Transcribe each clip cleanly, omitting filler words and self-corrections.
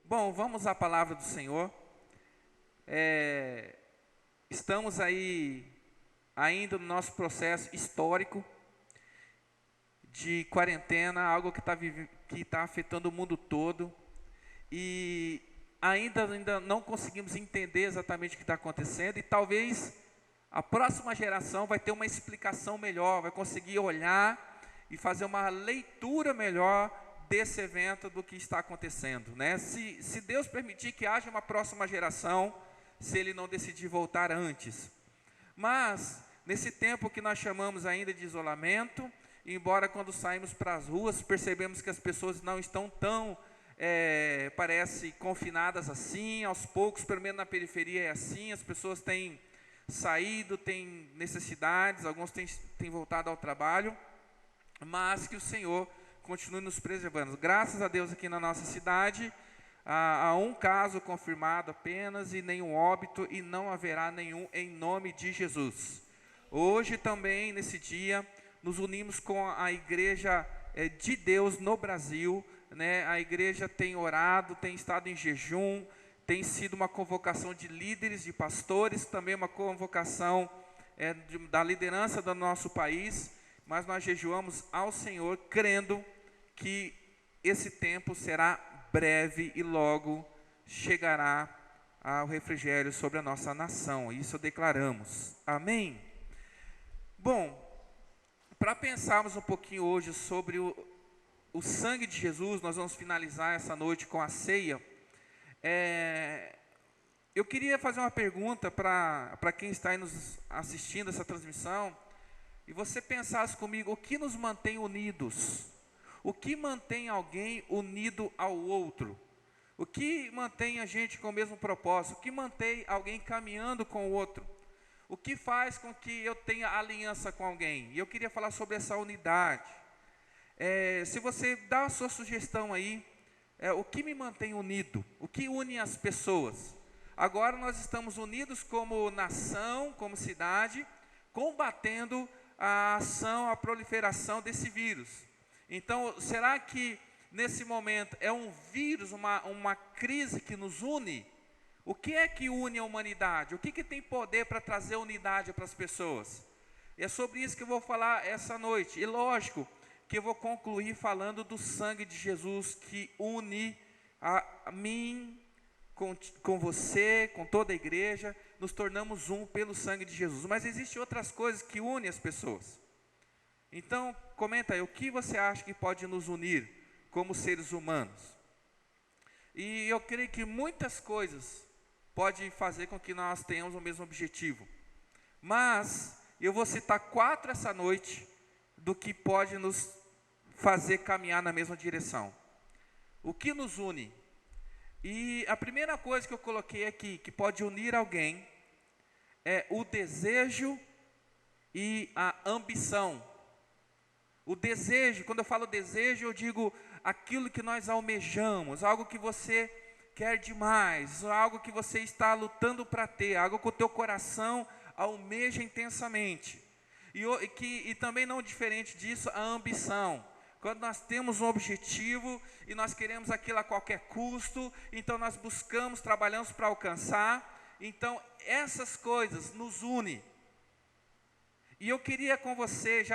Bom, vamos à palavra do Senhor. Estamos aí ainda no nosso processo histórico de quarentena, algo que está afetando o mundo todo. E ainda não conseguimos entender exatamente o que está acontecendo. E talvez a próxima geração vai ter uma explicação melhor, vai conseguir olhar e fazer uma leitura melhor desse evento, do que está acontecendo, né? Se Deus permitir que haja uma próxima geração, se Ele não decidir voltar antes. Mas, nesse tempo que nós chamamos ainda de isolamento, embora quando saímos para as ruas, percebemos que as pessoas não estão tão, parece, confinadas assim, aos poucos, pelo menos na periferia é assim, as pessoas têm saído, têm necessidades, alguns têm voltado ao trabalho, mas que o Senhor continue nos preservando. Graças a Deus, aqui na nossa cidade, há um caso confirmado apenas e nenhum óbito, e não haverá nenhum, em nome de Jesus. Hoje também, nesse dia, nos unimos com a igreja de Deus no Brasil, né? A igreja tem orado, tem estado em jejum, tem sido uma convocação de líderes, de pastores, também uma convocação da liderança do nosso país, mas nós jejuamos ao Senhor, crendo que esse tempo será breve e logo chegará ao refrigério sobre a nossa nação. Isso declaramos. Amém? Bom, para pensarmos um pouquinho hoje sobre o sangue de Jesus, nós vamos finalizar essa noite com a ceia. Eu queria fazer uma pergunta para quem está aí nos assistindo essa transmissão, e você pensasse comigo: o que nos mantém unidos? O que mantém alguém unido ao outro? O que mantém a gente com o mesmo propósito? O que mantém alguém caminhando com o outro? O que faz com que eu tenha aliança com alguém? E eu queria falar sobre essa unidade. Se você dá a sua sugestão aí, o que me mantém unido? O que une as pessoas? Agora nós estamos unidos como nação, como cidade, combatendo a ação, a proliferação desse vírus. Então, será que nesse momento é um vírus, uma crise que nos une? O que é que une a humanidade? O que tem poder para trazer unidade para as pessoas? E é sobre isso que eu vou falar essa noite. E lógico que eu vou concluir falando do sangue de Jesus, que une a mim com você, com toda a igreja. Nos tornamos um pelo sangue de Jesus. Mas existem outras coisas que unem as pessoas. Então, comenta aí, o que você acha que pode nos unir como seres humanos? E eu creio que muitas coisas podem fazer com que nós tenhamos o mesmo objetivo. Mas eu vou citar 4 essa noite do que pode nos fazer caminhar na mesma direção. O que nos une? E a primeira coisa que eu coloquei aqui, que pode unir alguém, é o desejo e a ambição. O desejo, quando eu falo desejo, eu digo aquilo que nós almejamos, algo que você quer demais, algo que você está lutando para ter, algo que o teu coração almeja intensamente. E também não diferente disso, a ambição. Quando nós temos um objetivo e nós queremos aquilo a qualquer custo, então nós buscamos, trabalhamos para alcançar. Então essas coisas nos unem. E eu queria com você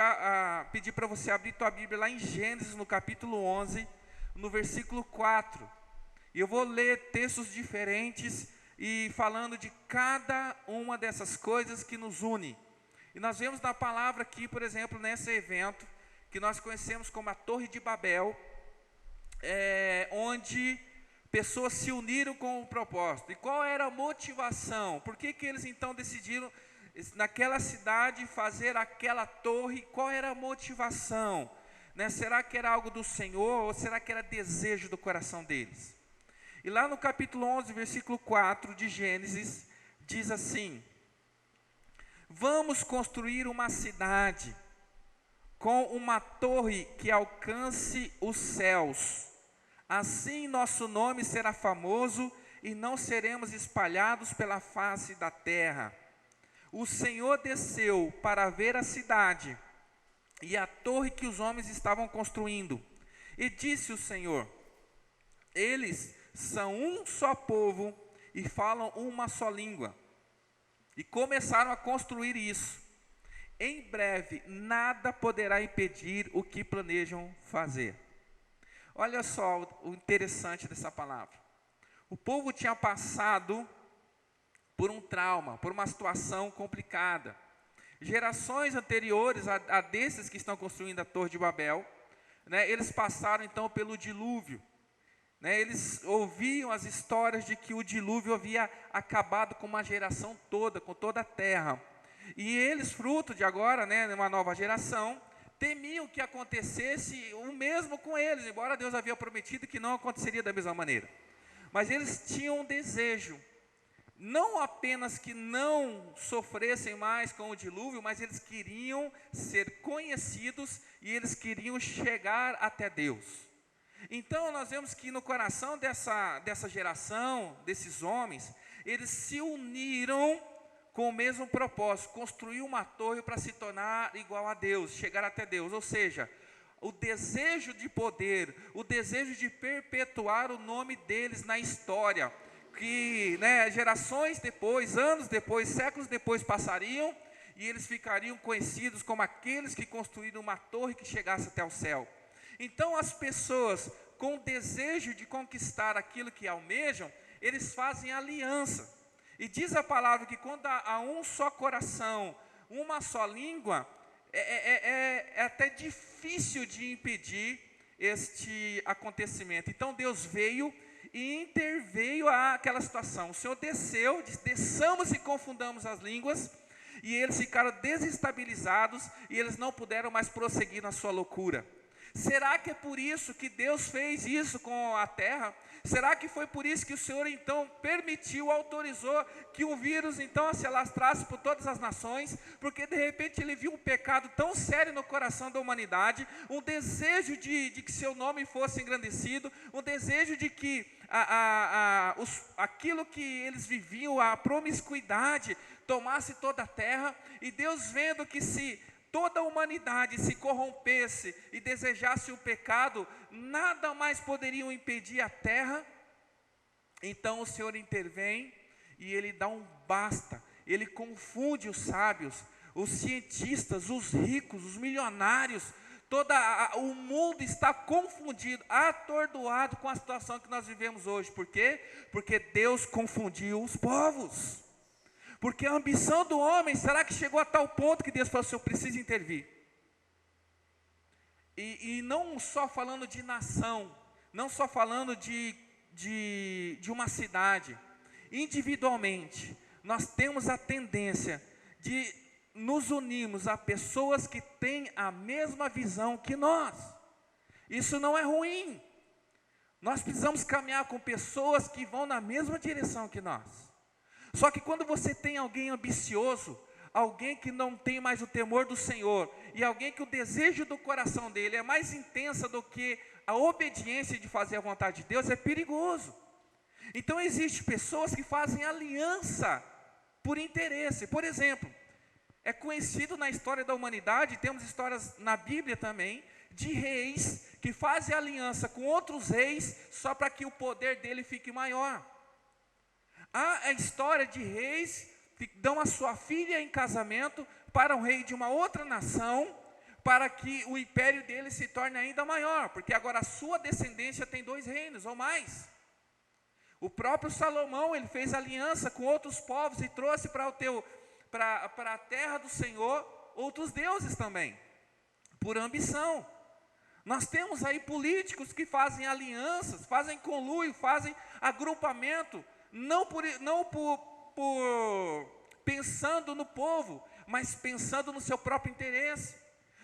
pedir para você abrir tua Bíblia lá em Gênesis, no capítulo 11, no versículo 4. E eu vou ler textos diferentes e falando de cada uma dessas coisas que nos une. E nós vemos na palavra aqui, por exemplo, nesse evento, que nós conhecemos como a Torre de Babel, onde pessoas se uniram com um propósito. E qual era a motivação? Por que eles então decidiram naquela cidade fazer aquela torre? Qual era a motivação? Será que era algo do Senhor ou será que era desejo do coração deles? E lá no capítulo 11, versículo 4 de Gênesis, diz assim: vamos construir uma cidade com uma torre que alcance os céus. Assim nosso nome será famoso e não seremos espalhados pela face da terra. O Senhor desceu para ver a cidade e a torre que os homens estavam construindo. E disse o Senhor: eles são um só povo e falam uma só língua. E começaram a construir isso. Em breve, nada poderá impedir o que planejam fazer. Olha só o interessante dessa palavra. O povo tinha passado por um trauma, por uma situação complicada. Gerações anteriores a desses que estão construindo a Torre de Babel, né, eles passaram então pelo dilúvio. Né, eles ouviam as histórias de que o dilúvio havia acabado com uma geração toda, com toda a terra. E eles, fruto de agora, né, uma nova geração, temiam que acontecesse o mesmo com eles, embora Deus havia prometido que não aconteceria da mesma maneira. Mas eles tinham um desejo, não apenas que não sofressem mais com o dilúvio, mas eles queriam ser conhecidos e eles queriam chegar até Deus. Então nós vemos que no coração dessa geração, desses homens, eles se uniram com o mesmo propósito, construir uma torre para se tornar igual a Deus, chegar até Deus. Ou seja, o desejo de poder, o desejo de perpetuar o nome deles na história, que, né, gerações depois, anos depois, séculos depois passariam, e eles ficariam conhecidos como aqueles que construíram uma torre que chegasse até o céu. Então as pessoas com o desejo de conquistar aquilo que almejam, eles fazem aliança. E diz a palavra que quando há um só coração, uma só língua, é até difícil de impedir este acontecimento. Então Deus veio e interveio àquela situação. O Senhor desceu, disse, desçamos e confundamos as línguas, e eles ficaram desestabilizados, e eles não puderam mais prosseguir na sua loucura. Será que é por isso que Deus fez isso com a terra? Será que foi por isso que o Senhor então permitiu, autorizou que o vírus então se alastrasse por todas as nações? Porque de repente ele viu um pecado tão sério no coração da humanidade, um desejo de que seu nome fosse engrandecido, um desejo de que aquilo que eles viviam, a promiscuidade, tomasse toda a terra. E Deus, vendo que se toda a humanidade se corrompesse e desejasse o pecado, nada mais poderiam impedir a terra. Então o Senhor intervém e Ele dá um basta. Ele confunde os sábios, os cientistas, os ricos, os milionários. O mundo está confundido, atordoado com a situação que nós vivemos hoje. Por quê? Porque Deus confundiu os povos. Porque a ambição do homem, será que chegou a tal ponto que Deus falou assim, eu preciso intervir? E não só falando de nação, não só falando de uma cidade. Individualmente, nós temos a tendência de nos unirmos a pessoas que têm a mesma visão que nós. Isso não é ruim. Nós precisamos caminhar com pessoas que vão na mesma direção que nós. Só que quando você tem alguém ambicioso, alguém que não tem mais o temor do Senhor, e alguém que o desejo do coração dele é mais intensa do que a obediência de fazer a vontade de Deus, é perigoso. Então existem pessoas que fazem aliança por interesse. Por exemplo, é conhecido na história da humanidade, temos histórias na Bíblia também, de reis que fazem aliança com outros reis só para que o poder dele fique maior. Há a história de reis que dão a sua filha em casamento para um rei de uma outra nação, para que o império dele se torne ainda maior, porque agora a sua descendência tem 2 reinos ou mais. O próprio Salomão, ele fez aliança com outros povos e trouxe para a terra do Senhor outros deuses também, por ambição. Nós temos aí políticos que fazem alianças, fazem conluio, fazem agrupamento, não por pensando no povo, mas pensando no seu próprio interesse.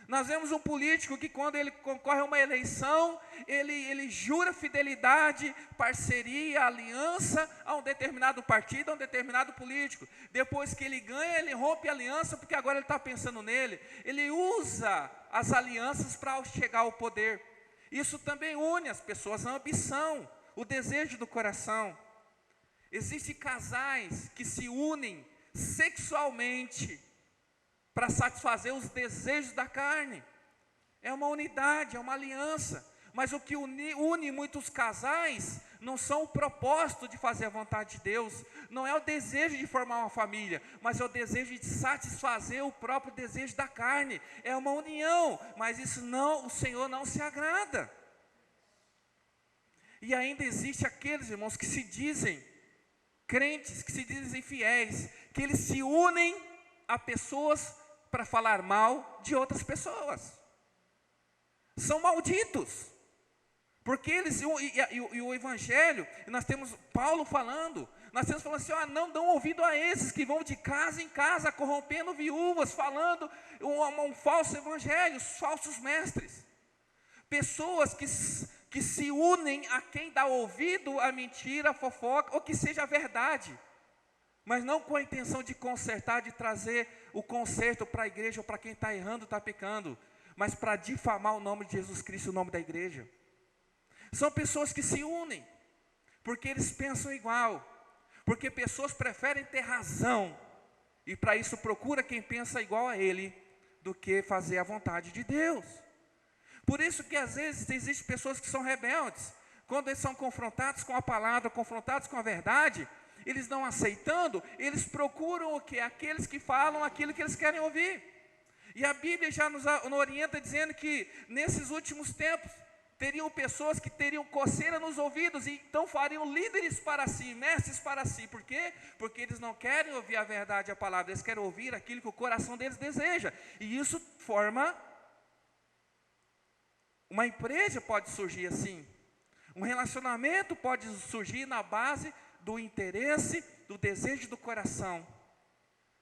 Nós vemos um político que quando ele concorre a uma eleição, ele jura fidelidade, parceria, aliança a um determinado partido, a um determinado político. Depois que ele ganha, ele rompe a aliança, porque agora ele está pensando nele. Ele usa as alianças para chegar ao poder. Isso também une as pessoas à ambição, o desejo do coração. Existem casais que se unem sexualmente para satisfazer os desejos da carne. É uma unidade, é uma aliança. Mas o que une muitos casais não são o propósito de fazer a vontade de Deus, não é o desejo de formar uma família, mas é o desejo de satisfazer o próprio desejo da carne. É uma união, mas isso não, o Senhor não se agrada. E ainda existe aqueles, irmãos, que se dizem crentes, que se dizem fiéis, que eles se unem a pessoas para falar mal de outras pessoas. São malditos. Porque eles, e o Evangelho, nós temos Paulo falando, nós temos falando assim, não dão ouvido a esses que vão de casa em casa, corrompendo viúvas, falando um falso evangelho, falsos mestres. Pessoas que se unem a quem dá ouvido à mentira, à fofoca, ou que seja verdade, mas não com a intenção de consertar, de trazer o conserto para a igreja, ou para quem está errando, está pecando, mas para difamar o nome de Jesus Cristo, o nome da igreja. São pessoas que se unem, porque eles pensam igual, porque pessoas preferem ter razão, e para isso procura quem pensa igual a ele, do que fazer a vontade de Deus. Por isso que às vezes existem pessoas que são rebeldes, quando eles são confrontados com a palavra, confrontados com a verdade, eles não aceitando, eles procuram o quê? Aqueles que falam aquilo que eles querem ouvir. E a Bíblia já nos orienta dizendo que nesses últimos tempos, teriam pessoas que teriam coceira nos ouvidos, e então fariam líderes para si, mestres para si. Por quê? Porque eles não querem ouvir a verdade, a palavra, eles querem ouvir aquilo que o coração deles deseja. E isso forma... Uma empresa pode surgir assim. Um relacionamento pode surgir na base do interesse, do desejo do coração.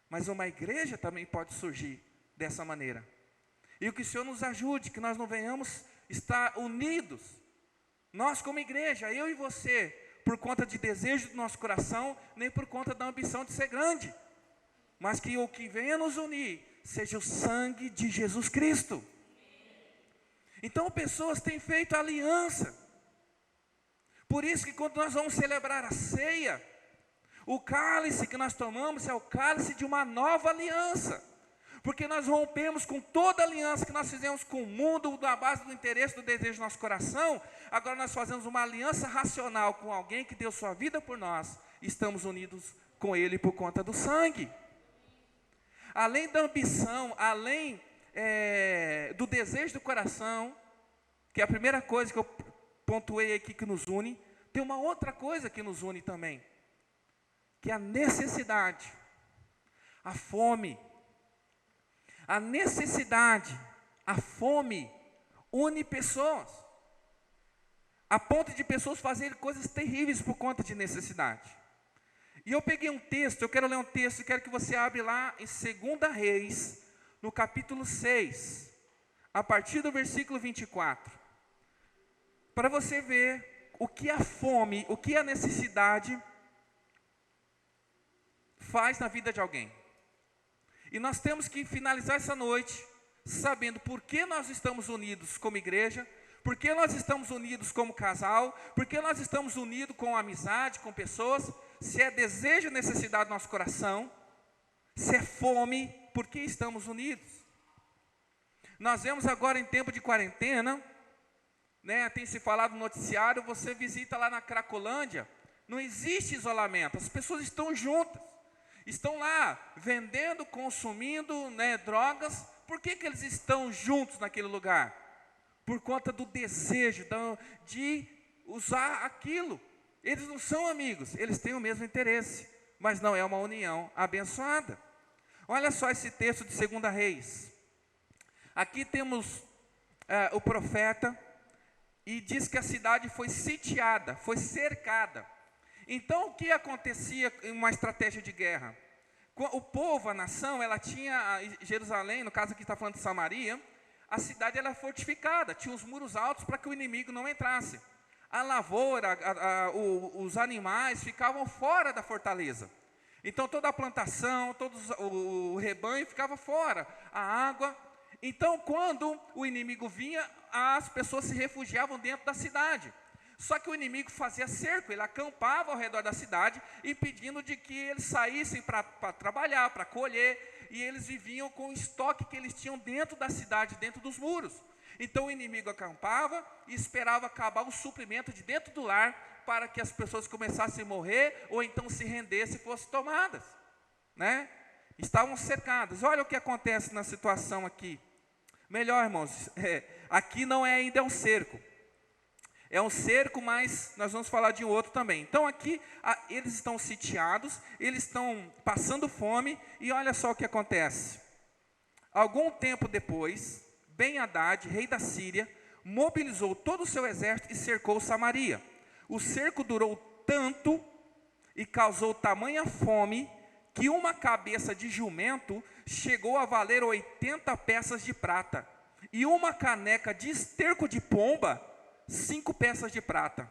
Mas uma igreja também pode surgir dessa maneira. E que o Senhor nos ajude, que nós não venhamos estar unidos. Nós como igreja, eu e você, por conta de desejo do nosso coração, nem por conta da ambição de ser grande. Mas que o que venha nos unir, seja o sangue de Jesus Cristo. Então pessoas têm feito aliança. Por isso que quando nós vamos celebrar a ceia, o cálice que nós tomamos é o cálice de uma nova aliança. Porque nós rompemos com toda a aliança que nós fizemos com o mundo, na base do interesse, do desejo do nosso coração. Agora nós fazemos uma aliança racional com alguém que deu sua vida por nós. E estamos unidos com Ele por conta do sangue. Além da ambição, além do desejo do coração, que é a primeira coisa que eu pontuei aqui que nos une, tem uma outra coisa que nos une também, que é a necessidade, a fome. A necessidade, a fome, une pessoas, a ponto de pessoas fazerem coisas terríveis por conta de necessidade. E eu peguei um texto, eu quero ler um texto, quero que você abra lá em 2 Reis, no capítulo 6, a partir do versículo 24, para você ver o que a fome, o que a necessidade faz na vida de alguém. E nós temos que finalizar essa noite sabendo por que nós estamos unidos como igreja, por que nós estamos unidos como casal, por que nós estamos unidos com amizade, com pessoas, se é desejo e necessidade do nosso coração, se é fome, por que estamos unidos? Nós vemos agora em tempo de quarentena, tem se falado no noticiário, você visita lá na Cracolândia, não existe isolamento, as pessoas estão juntas, estão lá vendendo, consumindo drogas. Por que eles estão juntos naquele lugar? Por conta do desejo de usar aquilo. Eles não são amigos, eles têm o mesmo interesse, mas não é uma união abençoada. Olha só esse texto de 2 Reis. Aqui temos o profeta, e diz que a cidade foi sitiada, foi cercada. Então o que acontecia em uma estratégia de guerra? O povo, a nação, ela tinha, Jerusalém, no caso aqui está falando de Samaria, a cidade era fortificada, tinha os muros altos para que o inimigo não entrasse. A lavoura, os animais ficavam fora da fortaleza. Então toda a plantação, o rebanho ficava fora, a água. Então quando o inimigo vinha, as pessoas se refugiavam dentro da cidade. Só que o inimigo fazia cerco, ele acampava ao redor da cidade, impedindo de que eles saíssem para trabalhar, para colher, e eles viviam com o estoque que eles tinham dentro da cidade, dentro dos muros. Então o inimigo acampava e esperava acabar o suprimento de dentro do lar para que as pessoas começassem a morrer ou então se rendessem e fossem tomadas, né? Estavam cercadas. Olha o que acontece na situação aqui. Melhor, irmãos, aqui não é ainda um cerco. É um cerco, mas nós vamos falar de um outro também. Então aqui eles estão sitiados, eles estão passando fome e olha só o que acontece. Algum tempo depois, Ben-Hadad, rei da Síria, mobilizou todo o seu exército e cercou Samaria. O cerco durou tanto e causou tamanha fome que uma cabeça de jumento chegou a valer 80 peças de prata e uma caneca de esterco de pomba, 5 peças de prata.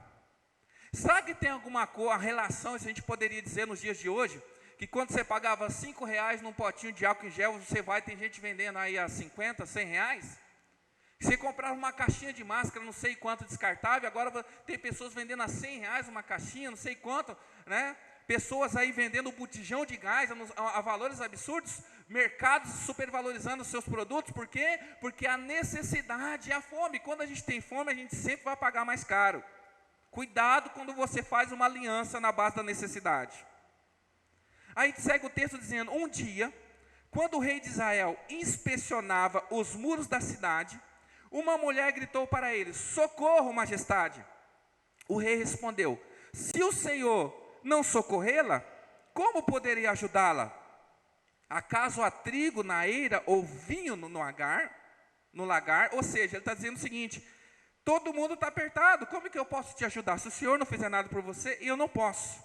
Será que tem alguma relação, isso a gente poderia dizer nos dias de hoje, que quando você pagava R$5 num potinho de álcool em gel, você vai, tem gente vendendo aí a 50, 100 reais? Você comprava uma caixinha de máscara, não sei quanto, descartável, agora tem pessoas vendendo a R$100 uma caixinha, não sei quanto, né? Pessoas aí vendendo botijão de gás a valores absurdos, mercados supervalorizando os seus produtos, por quê? Porque a necessidade e a fome, quando a gente tem fome, a gente sempre vai pagar mais caro. Cuidado quando você faz uma aliança na base da necessidade. Aí segue o texto dizendo, um dia, quando o rei de Israel inspecionava os muros da cidade, uma mulher gritou para ele, socorro, majestade. O rei respondeu, se o Senhor não socorrê-la, como poderia ajudá-la? Acaso há trigo na eira ou vinho no lagar? Ou seja, ele está dizendo o seguinte, todo mundo está apertado, como que eu posso te ajudar? Se o Senhor não fizer nada por você, eu não posso.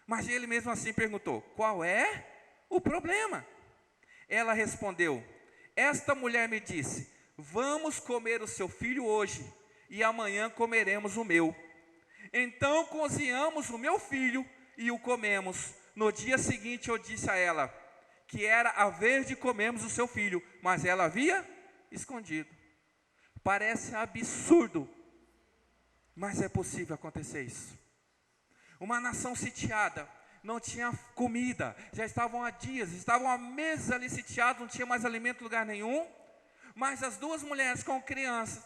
Mas ele mesmo assim perguntou, qual é o problema? Ela respondeu, esta mulher me disse, vamos comer o seu filho hoje, e amanhã comeremos o meu. Então cozinhamos o meu filho e o comemos. No dia seguinte eu disse a ela que era a vez de comermos o seu filho, mas ela havia escondido. Parece absurdo, mas é possível acontecer isso. Uma nação sitiada, não tinha comida, já estavam há dias, estavam há meses ali sitiados, não tinha mais alimento em lugar nenhum, mas as duas mulheres com crianças,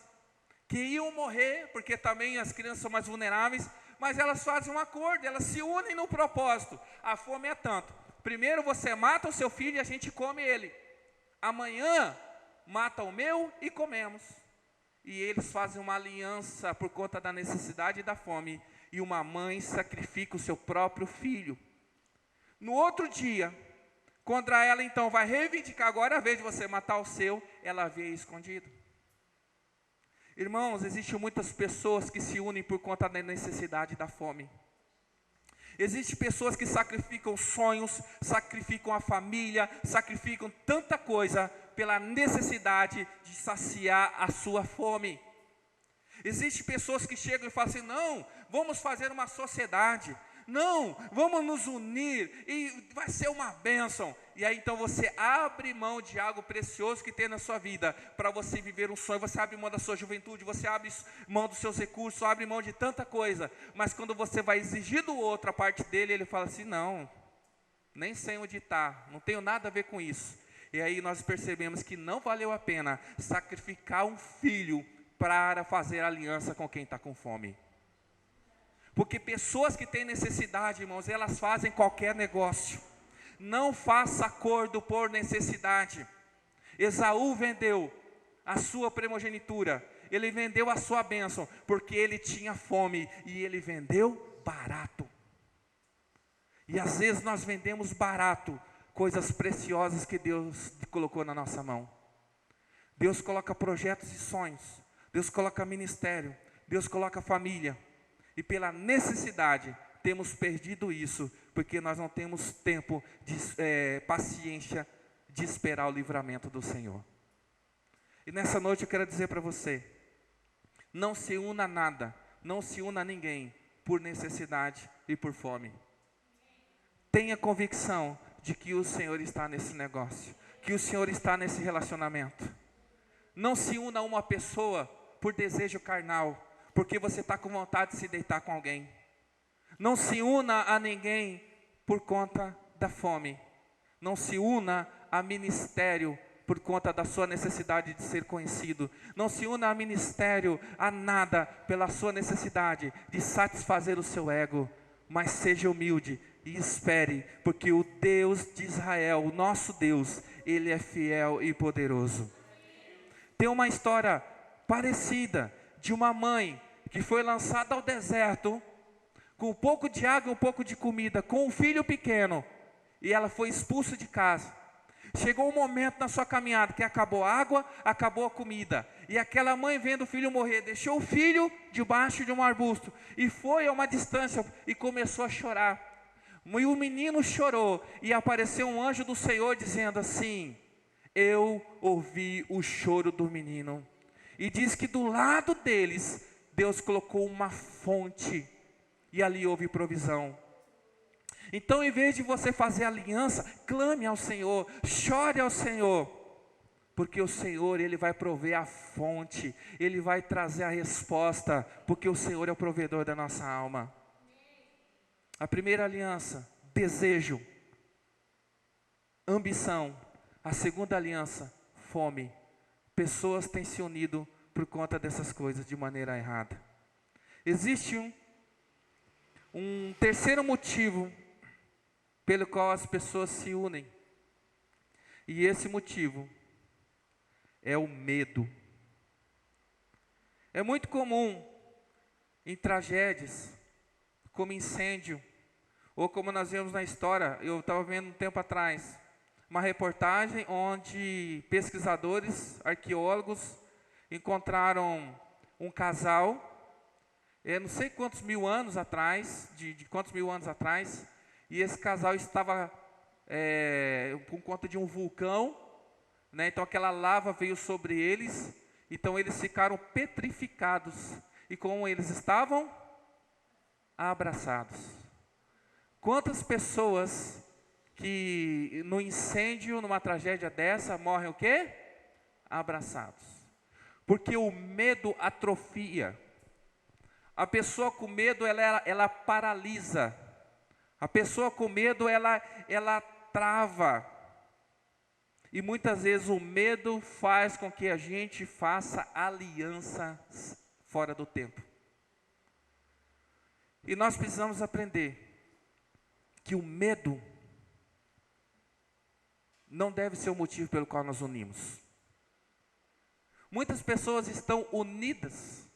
que iam morrer, porque também as crianças são mais vulneráveis, mas elas fazem um acordo, elas se unem no propósito. A fome é tanto, primeiro você mata o seu filho e a gente come ele, amanhã mata o meu e comemos. E eles fazem uma aliança por conta da necessidade e da fome, e uma mãe sacrifica o seu próprio filho. No outro dia, quando ela então vai reivindicar, agora é a vez de você matar o seu, ela havia escondido. Irmãos, existem muitas pessoas que se unem por conta da necessidade e da fome. Existem pessoas que sacrificam sonhos, sacrificam a família, sacrificam tanta coisa pela necessidade de saciar a sua fome. Existem pessoas que chegam e falam assim, não, vamos fazer uma sociedade, não, vamos nos unir e vai ser uma bênção. E aí então você abre mão de algo precioso que tem na sua vida para você viver um sonho. Você abre mão da sua juventude, você abre mão dos seus recursos, abre mão de tanta coisa. Mas quando você vai exigir do outro a parte dele, ele fala assim, não, nem sei onde está, não tenho nada a ver com isso. E aí nós percebemos que não valeu a pena sacrificar um filho para fazer aliança com quem está com fome. Porque pessoas que têm necessidade, irmãos, elas fazem qualquer negócio. Não faça acordo por necessidade. Esaú vendeu a sua primogenitura, ele vendeu a sua bênção, porque ele tinha fome, e ele vendeu barato. E às vezes nós vendemos barato coisas preciosas que Deus colocou na nossa mão. Deus coloca projetos e sonhos, Deus coloca ministério, Deus coloca família. E pela necessidade, temos perdido isso, porque nós não temos tempo, paciência de esperar o livramento do Senhor. E nessa noite eu quero dizer para você, não se una a nada, não se una a ninguém, por necessidade e por fome. Tenha convicção de que o Senhor está nesse negócio, que o Senhor está nesse relacionamento. Não se una a uma pessoa por desejo carnal, porque você está com vontade de se deitar com alguém. Não se una a ninguém por conta da fome. Não se una a ministério por conta da sua necessidade de ser conhecido. Não se una a ministério, a nada, pela sua necessidade de satisfazer o seu ego. Mas seja humilde e espere, porque o Deus de Israel, o nosso Deus, Ele é fiel e poderoso. Tem uma história parecida de uma mãe que foi lançada ao deserto com um pouco de água e um pouco de comida, com um filho pequeno, e ela foi expulsa de casa. Chegou um momento na sua caminhada que acabou a água, acabou a comida, e aquela mãe, vendo o filho morrer, deixou o filho debaixo de um arbusto e foi a uma distância e começou a chorar. E o menino chorou, e apareceu um anjo do Senhor dizendo assim: eu ouvi o choro do menino. E diz que do lado deles, Deus colocou uma fonte, e ali houve provisão. Então, em vez de você fazer aliança, clame ao Senhor, chore ao Senhor, porque o Senhor, Ele vai prover a fonte, Ele vai trazer a resposta, porque o Senhor é o provedor da nossa alma. A primeira aliança, desejo, ambição. A segunda aliança, fome. Pessoas têm se unido por conta dessas coisas de maneira errada. Existe um terceiro motivo pelo qual as pessoas se unem. E esse motivo é o medo. É muito comum em tragédias, como incêndio, ou como nós vemos na história, eu estava vendo um tempo atrás, uma reportagem onde pesquisadores, arqueólogos, encontraram um casal, não sei quantos mil anos atrás, de quantos mil anos atrás, e esse casal estava por conta de um vulcão, né, então aquela lava veio sobre eles, então eles ficaram petrificados, e como eles estavam? Abraçados. Quantas pessoas que no incêndio, numa tragédia dessa, morrem o quê? Abraçados. Porque o medo atrofia. A pessoa com medo, ela paralisa. A pessoa com medo, ela trava. E muitas vezes o medo faz com que a gente faça alianças fora do tempo. E nós precisamos aprender que o medo não deve ser o motivo pelo qual nós unimos. Muitas pessoas estão unidas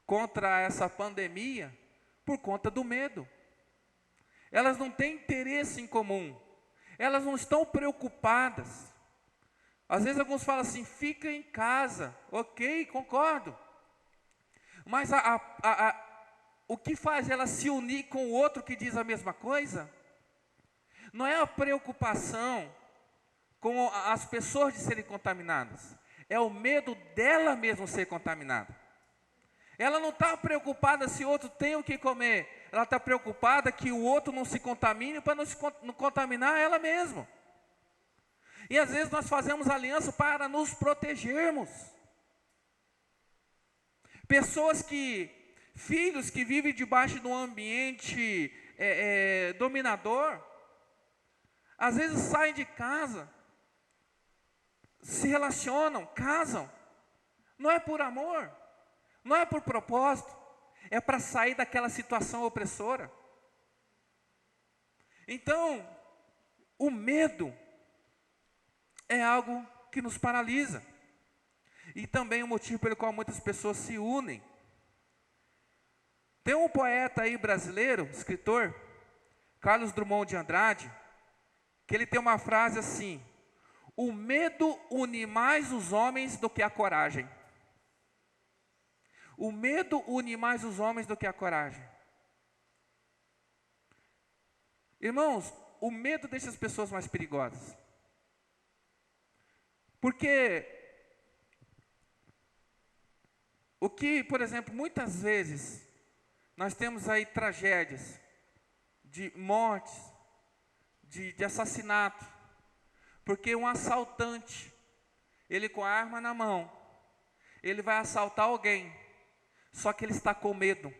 contra essa pandemia por conta do medo. Elas não têm interesse em comum. Elas não estão preocupadas. Às vezes alguns falam assim, fica em casa. Ok, concordo. Mas o que faz ela se unir com o outro que diz a mesma coisa? Não é a preocupação com as pessoas de serem contaminadas. É o medo dela mesma ser contaminada. Ela não está preocupada se o outro tem o que comer. Ela está preocupada que o outro não se contamine para não contaminar ela mesma. E às vezes nós fazemos aliança para nos protegermos. Filhos que vivem debaixo de um ambiente dominador, às vezes saem de casa, se relacionam, casam, não é por amor, não é por propósito, é para sair daquela situação opressora. Então, o medo é algo que nos paralisa. E também o motivo pelo qual muitas pessoas se unem. Tem um poeta aí brasileiro, escritor, Carlos Drummond de Andrade, que ele tem uma frase assim: o medo une mais os homens do que a coragem. O medo une mais os homens do que a coragem. Irmãos, o medo deixa as pessoas mais perigosas. Porque por exemplo, muitas vezes nós temos aí tragédias de mortes, de assassinato, porque um assaltante, ele com a arma na mão, ele vai assaltar alguém, só que ele está com medo.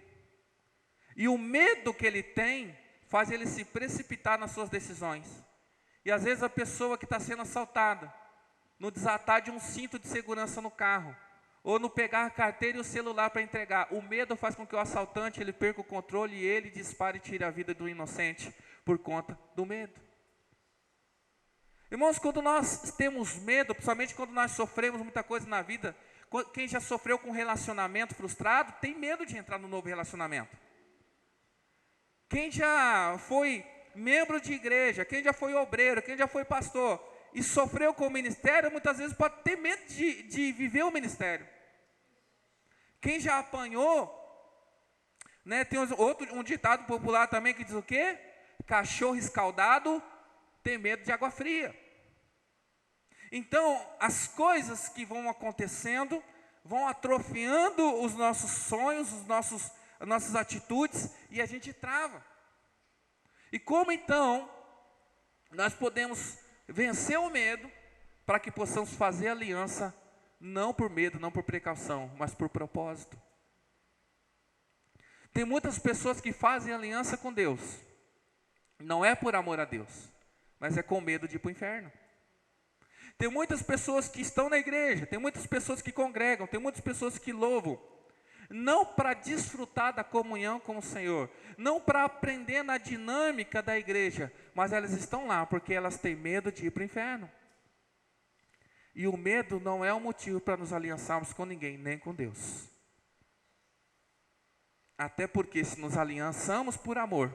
E o medo que ele tem faz ele se precipitar nas suas decisões. E às vezes a pessoa que está sendo assaltada, no desatar de um cinto de segurança no carro, ou no pegar a carteira e o celular para entregar. O medo faz com que o assaltante ele perca o controle e ele dispare e tire a vida do inocente por conta do medo. Irmãos, quando nós temos medo, principalmente quando nós sofremos muita coisa na vida, quem já sofreu com um relacionamento frustrado, tem medo de entrar no novo relacionamento. Quem já foi membro de igreja, quem já foi obreiro, quem já foi pastor e sofreu com o ministério, muitas vezes pode ter medo de viver o ministério. Quem já apanhou, né, tem um ditado popular também que diz o quê? Cachorro escaldado tem medo de água fria. Então, as coisas que vão acontecendo, vão atrofiando os nossos sonhos, as nossas atitudes, e a gente trava. E como então, nós podemos vencer o medo, para que possamos fazer aliança, não por medo, não por precaução, mas por propósito. Tem muitas pessoas que fazem aliança com Deus, não é por amor a Deus, mas é com medo de ir para o inferno. Tem muitas pessoas que estão na igreja, tem muitas pessoas que congregam, tem muitas pessoas que louvam, não para desfrutar da comunhão com o Senhor, não para aprender na dinâmica da igreja, mas elas estão lá porque elas têm medo de ir para o inferno. E o medo não é um motivo para nos aliançarmos com ninguém, nem com Deus. Até porque se nos aliançamos por amor,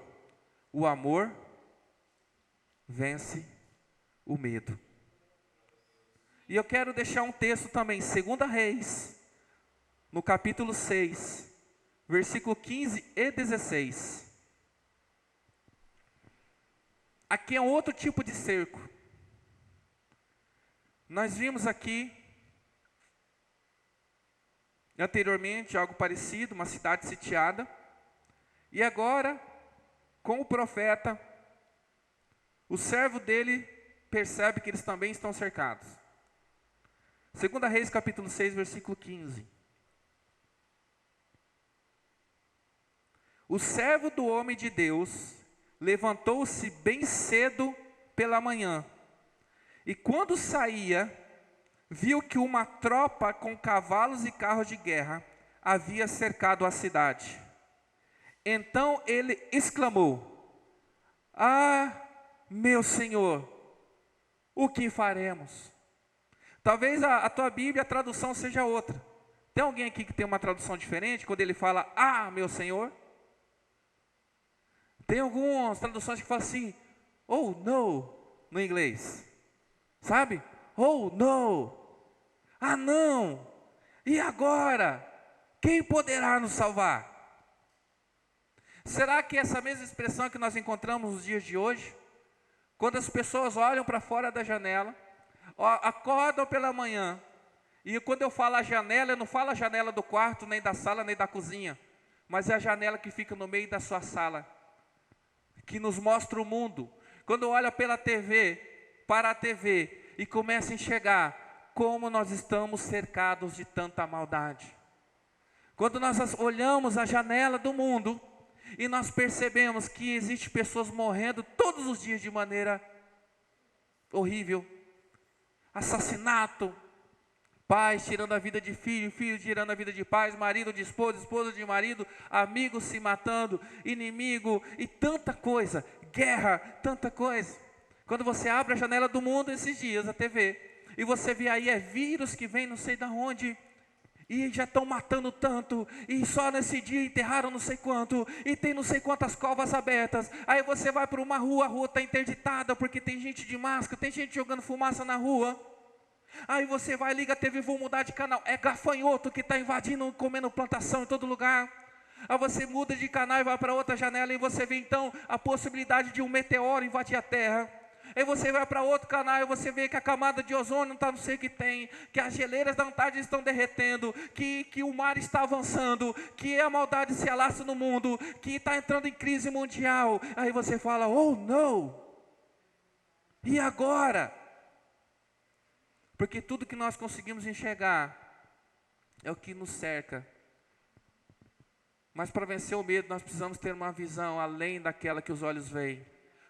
o amor vence o medo. E eu quero deixar um texto também, 2 Reis, no capítulo 6, versículo 15 e 16. Aqui é um outro tipo de cerco. Nós vimos aqui, anteriormente, algo parecido, uma cidade sitiada. E agora, com o profeta, o servo dele percebe que eles também estão cercados. 2 Reis, capítulo 6, versículo 15. O servo do homem de Deus levantou-se bem cedo pela manhã, e quando saía, viu que uma tropa com cavalos e carros de guerra havia cercado a cidade. Então ele exclamou: "Ah, meu Senhor, o que faremos?" Talvez a tua Bíblia, a tradução seja outra. Tem alguém aqui que tem uma tradução diferente, quando ele fala, "Ah, meu Senhor"? Tem algumas traduções que falam assim, "Oh, no", no inglês. Sabe? "Oh, no". Ah, não. E agora? Quem poderá nos salvar? Será que essa mesma expressão que nós encontramos nos dias de hoje, quando as pessoas olham para fora da janela, acordam pela manhã, e quando eu falo a janela, eu não falo a janela do quarto, nem da sala, nem da cozinha, mas é a janela que fica no meio da sua sala, que nos mostra o mundo. Quando olha pela TV, para a TV, e começa a enxergar como nós estamos cercados de tanta maldade. Quando nós olhamos a janela do mundo, e nós percebemos que existem pessoas morrendo todos os dias de maneira horrível. Assassinato, pais tirando a vida de filho, filho tirando a vida de pais, marido de esposa, esposa de marido, amigos se matando, inimigo e tanta coisa, guerra, tanta coisa. Quando você abre a janela do mundo esses dias, a TV, e você vê aí, vírus que vem não sei de onde, e já estão matando tanto, e só nesse dia enterraram não sei quanto, e tem não sei quantas covas abertas. Aí você vai para uma rua, a rua está interditada, porque tem gente de máscara, tem gente jogando fumaça na rua. Aí você vai, liga a TV, vou mudar de canal, é gafanhoto que está invadindo, comendo plantação em todo lugar. Aí você muda de canal e vai para outra janela, e você vê então a possibilidade de um meteoro invadir a Terra. Aí você vai para outro canal e você vê que a camada de ozônio não está, não sei o que tem, que as geleiras da Antártida estão derretendo, que o mar está avançando, que a maldade se alastra no mundo, que está entrando em crise mundial. Aí você fala, "Oh, não! E agora?" Porque tudo que nós conseguimos enxergar é o que nos cerca. Mas para vencer o medo, nós precisamos ter uma visão além daquela que os olhos veem.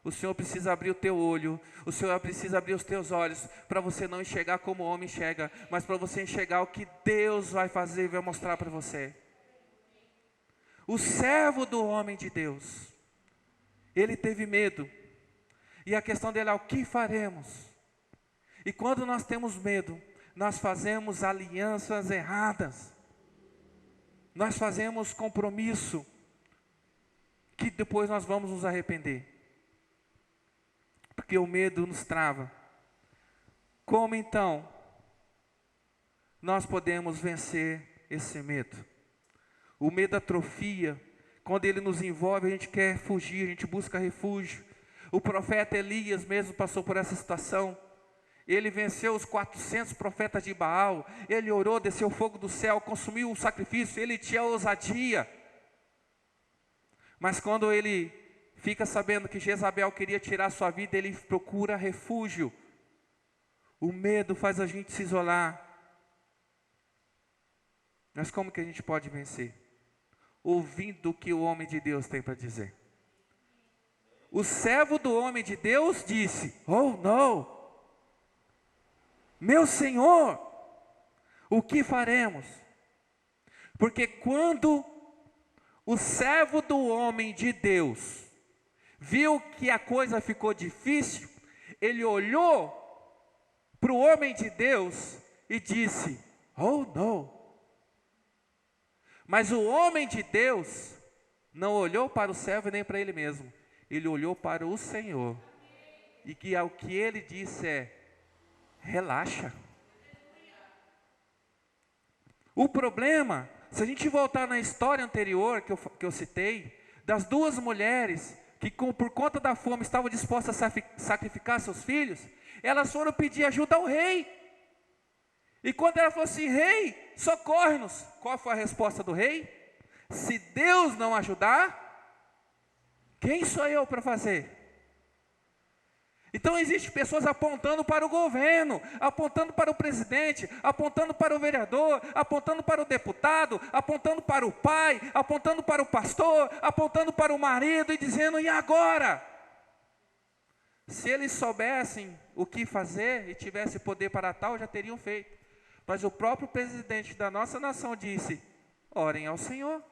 o Senhor precisa abrir o teu olho, o Senhor precisa abrir os teus olhos, para você não enxergar como o homem enxerga, mas para você enxergar o que Deus vai fazer e vai mostrar para você. O servo do homem de Deus, ele teve medo, e a questão dele é: o que faremos? E quando nós temos medo, nós fazemos alianças erradas, nós fazemos compromisso, que depois nós vamos nos arrepender, porque o medo nos trava. Como então nós podemos vencer esse medo? O medo atrofia, quando ele nos envolve, a gente quer fugir, a gente busca refúgio. O profeta Elias mesmo passou por essa situação. Ele venceu os 400 profetas de Baal, ele orou, desceu fogo do céu, consumiu o sacrifício, ele tinha ousadia. Mas quando ele fica sabendo que Jezabel queria tirar sua vida, ele procura refúgio. O medo faz a gente se isolar. Mas como que a gente pode vencer? Ouvindo o que o homem de Deus tem para dizer. O servo do homem de Deus disse: oh não, meu Senhor, o que faremos? Porque quando o servo do homem de Deus viu que a coisa ficou difícil, ele olhou para o homem de Deus e disse: oh não. Mas o homem de Deus não olhou para o servo nem para ele mesmo, ele olhou para o Senhor, e que o que ele disse é: relaxa. O problema, se a gente voltar na história anterior que eu citei, das duas mulheres que por conta da fome estavam dispostas a sacrificar seus filhos, elas foram pedir ajuda ao rei. E quando ela falou assim: rei, socorre-nos, qual foi a resposta do rei? Se Deus não ajudar, quem sou eu para fazer? Então existem pessoas apontando para o governo, apontando para o presidente, apontando para o vereador, apontando para o deputado, apontando para o pai, apontando para o pastor, apontando para o marido e dizendo: e agora? Se eles soubessem o que fazer e tivessem poder para tal, já teriam feito. Mas o próprio presidente da nossa nação disse: orem ao Senhor.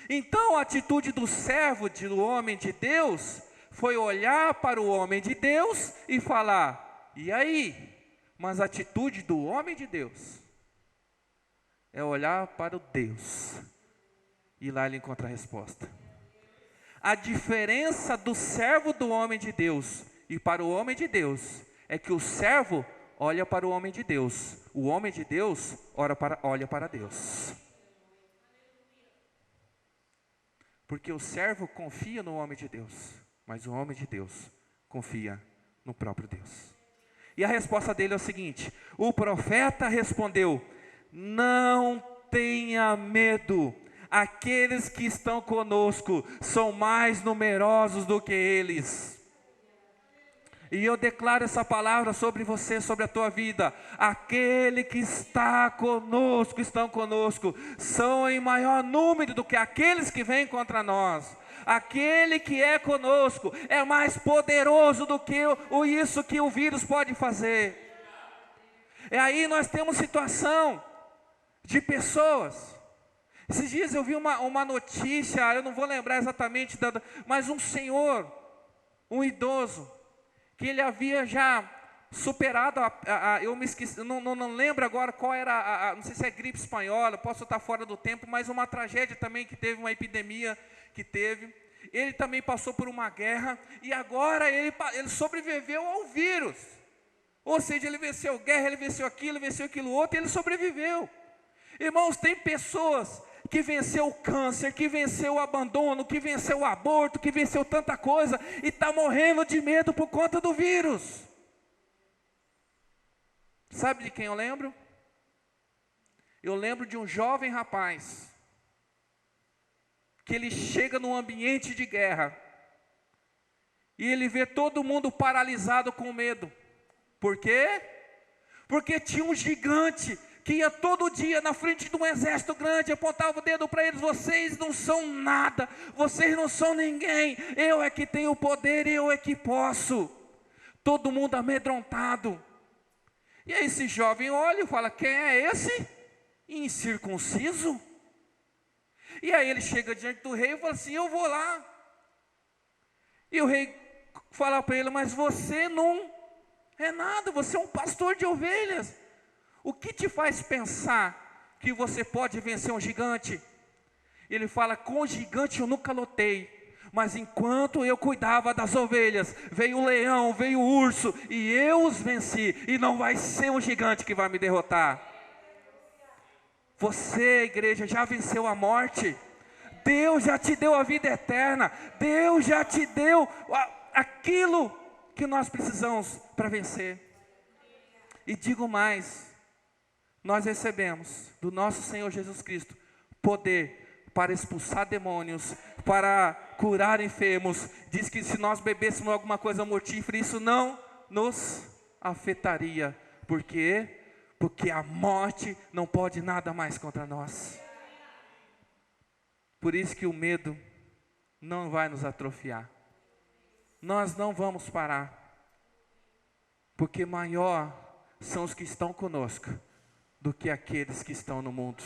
Então a atitude do servo, do homem de Deus, foi olhar para o homem de Deus e falar: e aí? Mas a atitude do homem de Deus é olhar para o Deus, e lá ele encontra a resposta. A diferença do servo do homem de Deus e para o homem de Deus é que o servo olha para o homem de Deus, o homem de Deus olha para Deus. Porque o servo confia no homem de Deus, mas o homem de Deus confia no próprio Deus. E a resposta dele é o seguinte: o profeta respondeu: não tenha medo, aqueles que estão conosco são mais numerosos do que eles. E eu declaro essa palavra sobre você, sobre a tua vida: aquele que está conosco, estão conosco, são em maior número do que aqueles que vêm contra nós. Aquele que é conosco é mais poderoso do que isso que o vírus pode fazer. E aí nós temos situação de pessoas. Esses dias eu vi uma notícia, eu não vou lembrar exatamente, mas um senhor, um idoso, que ele havia já superado, eu me esqueci, não lembro agora qual era, não sei se é gripe espanhola, posso estar fora do tempo, mas uma tragédia também que teve, uma epidemia que teve. Ele também passou por uma guerra, e agora ele sobreviveu ao vírus. Ou seja, ele venceu guerra, ele venceu aquilo outro, e ele sobreviveu. Irmãos, tem pessoas que venceu o câncer, que venceu o abandono, que venceu o aborto, que venceu tanta coisa, e está morrendo de medo por conta do vírus. Sabe de quem eu lembro? Eu lembro de um jovem rapaz, que ele chega num ambiente de guerra, e ele vê todo mundo paralisado com medo. Por quê? Porque tinha um gigante que ia todo dia na frente de um exército grande, apontava o dedo para eles: vocês não são nada, vocês não são ninguém, eu é que tenho o poder, eu é que posso. Todo mundo amedrontado. E aí esse jovem olha e fala: quem é esse? Incircunciso? E aí ele chega diante do rei e fala assim: eu vou lá. E o rei fala para ele: mas você não é nada, você é um pastor de ovelhas. O que te faz pensar que você pode vencer um gigante? Ele fala: com gigante eu nunca lutei, mas enquanto eu cuidava das ovelhas, veio o leão, veio o urso, e eu os venci, e não vai ser um gigante que vai me derrotar. Você, igreja, já venceu a morte. Deus já te deu a vida eterna. Deus já te deu aquilo que nós precisamos para vencer. E digo mais, nós recebemos do nosso Senhor Jesus Cristo poder para expulsar demônios, para curar enfermos. Diz que se nós bebêssemos alguma coisa mortífera, isso não nos afetaria. Por quê? Porque a morte não pode nada mais contra nós. Por isso que o medo não vai nos atrofiar. Nós não vamos parar. Porque maior são os que estão conosco do que aqueles que estão no mundo.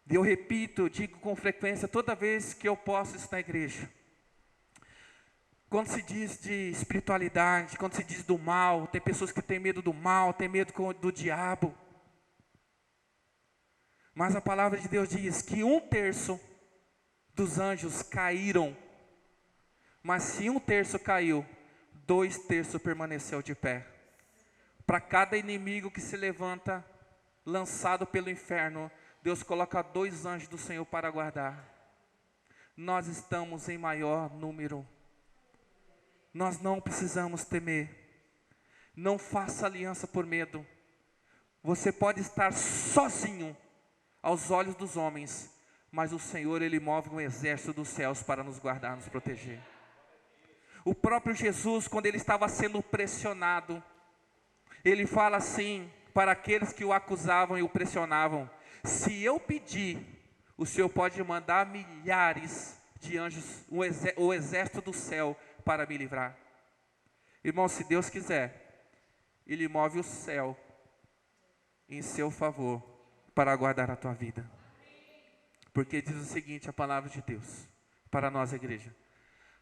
E eu repito, digo com frequência, toda vez que eu posso estar na igreja. Quando se diz de espiritualidade, quando se diz do mal, tem pessoas que têm medo do mal, têm medo do diabo. Mas a palavra de Deus diz que 1/3 dos anjos caíram. Mas se 1/3 caiu, 2/3 permaneceu de pé. Para cada inimigo que se levanta, lançado pelo inferno, Deus coloca 2 anjos do Senhor para guardar. Nós estamos em maior número. Nós não precisamos temer. Não faça aliança por medo. Você pode estar sozinho aos olhos dos homens, mas o Senhor, Ele move um exército dos céus para nos guardar, nos proteger. O próprio Jesus, quando Ele estava sendo pressionado, Ele fala assim para aqueles que o acusavam e o pressionavam: se eu pedir, o Senhor pode mandar milhares de anjos, o exército do céu, para me livrar. Irmão, se Deus quiser, Ele move o céu em seu favor para guardar a tua vida. Porque diz o seguinte, a palavra de Deus para nós, a igreja: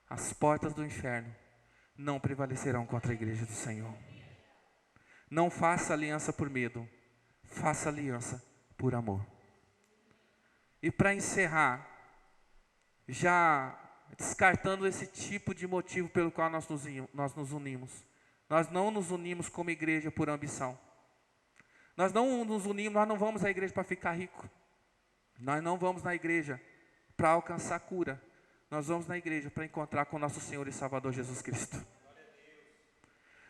as portas do inferno não prevalecerão contra a igreja do Senhor. Não faça aliança por medo, faça aliança por amor. E para encerrar, já descartando esse tipo de motivo pelo qual nós nos unimos. Nós não nos unimos como igreja por ambição. Nós não nos unimos, nós não vamos à igreja para ficar rico. Nós não vamos na igreja para alcançar cura. Nós vamos na igreja para encontrar com o nosso Senhor e Salvador Jesus Cristo.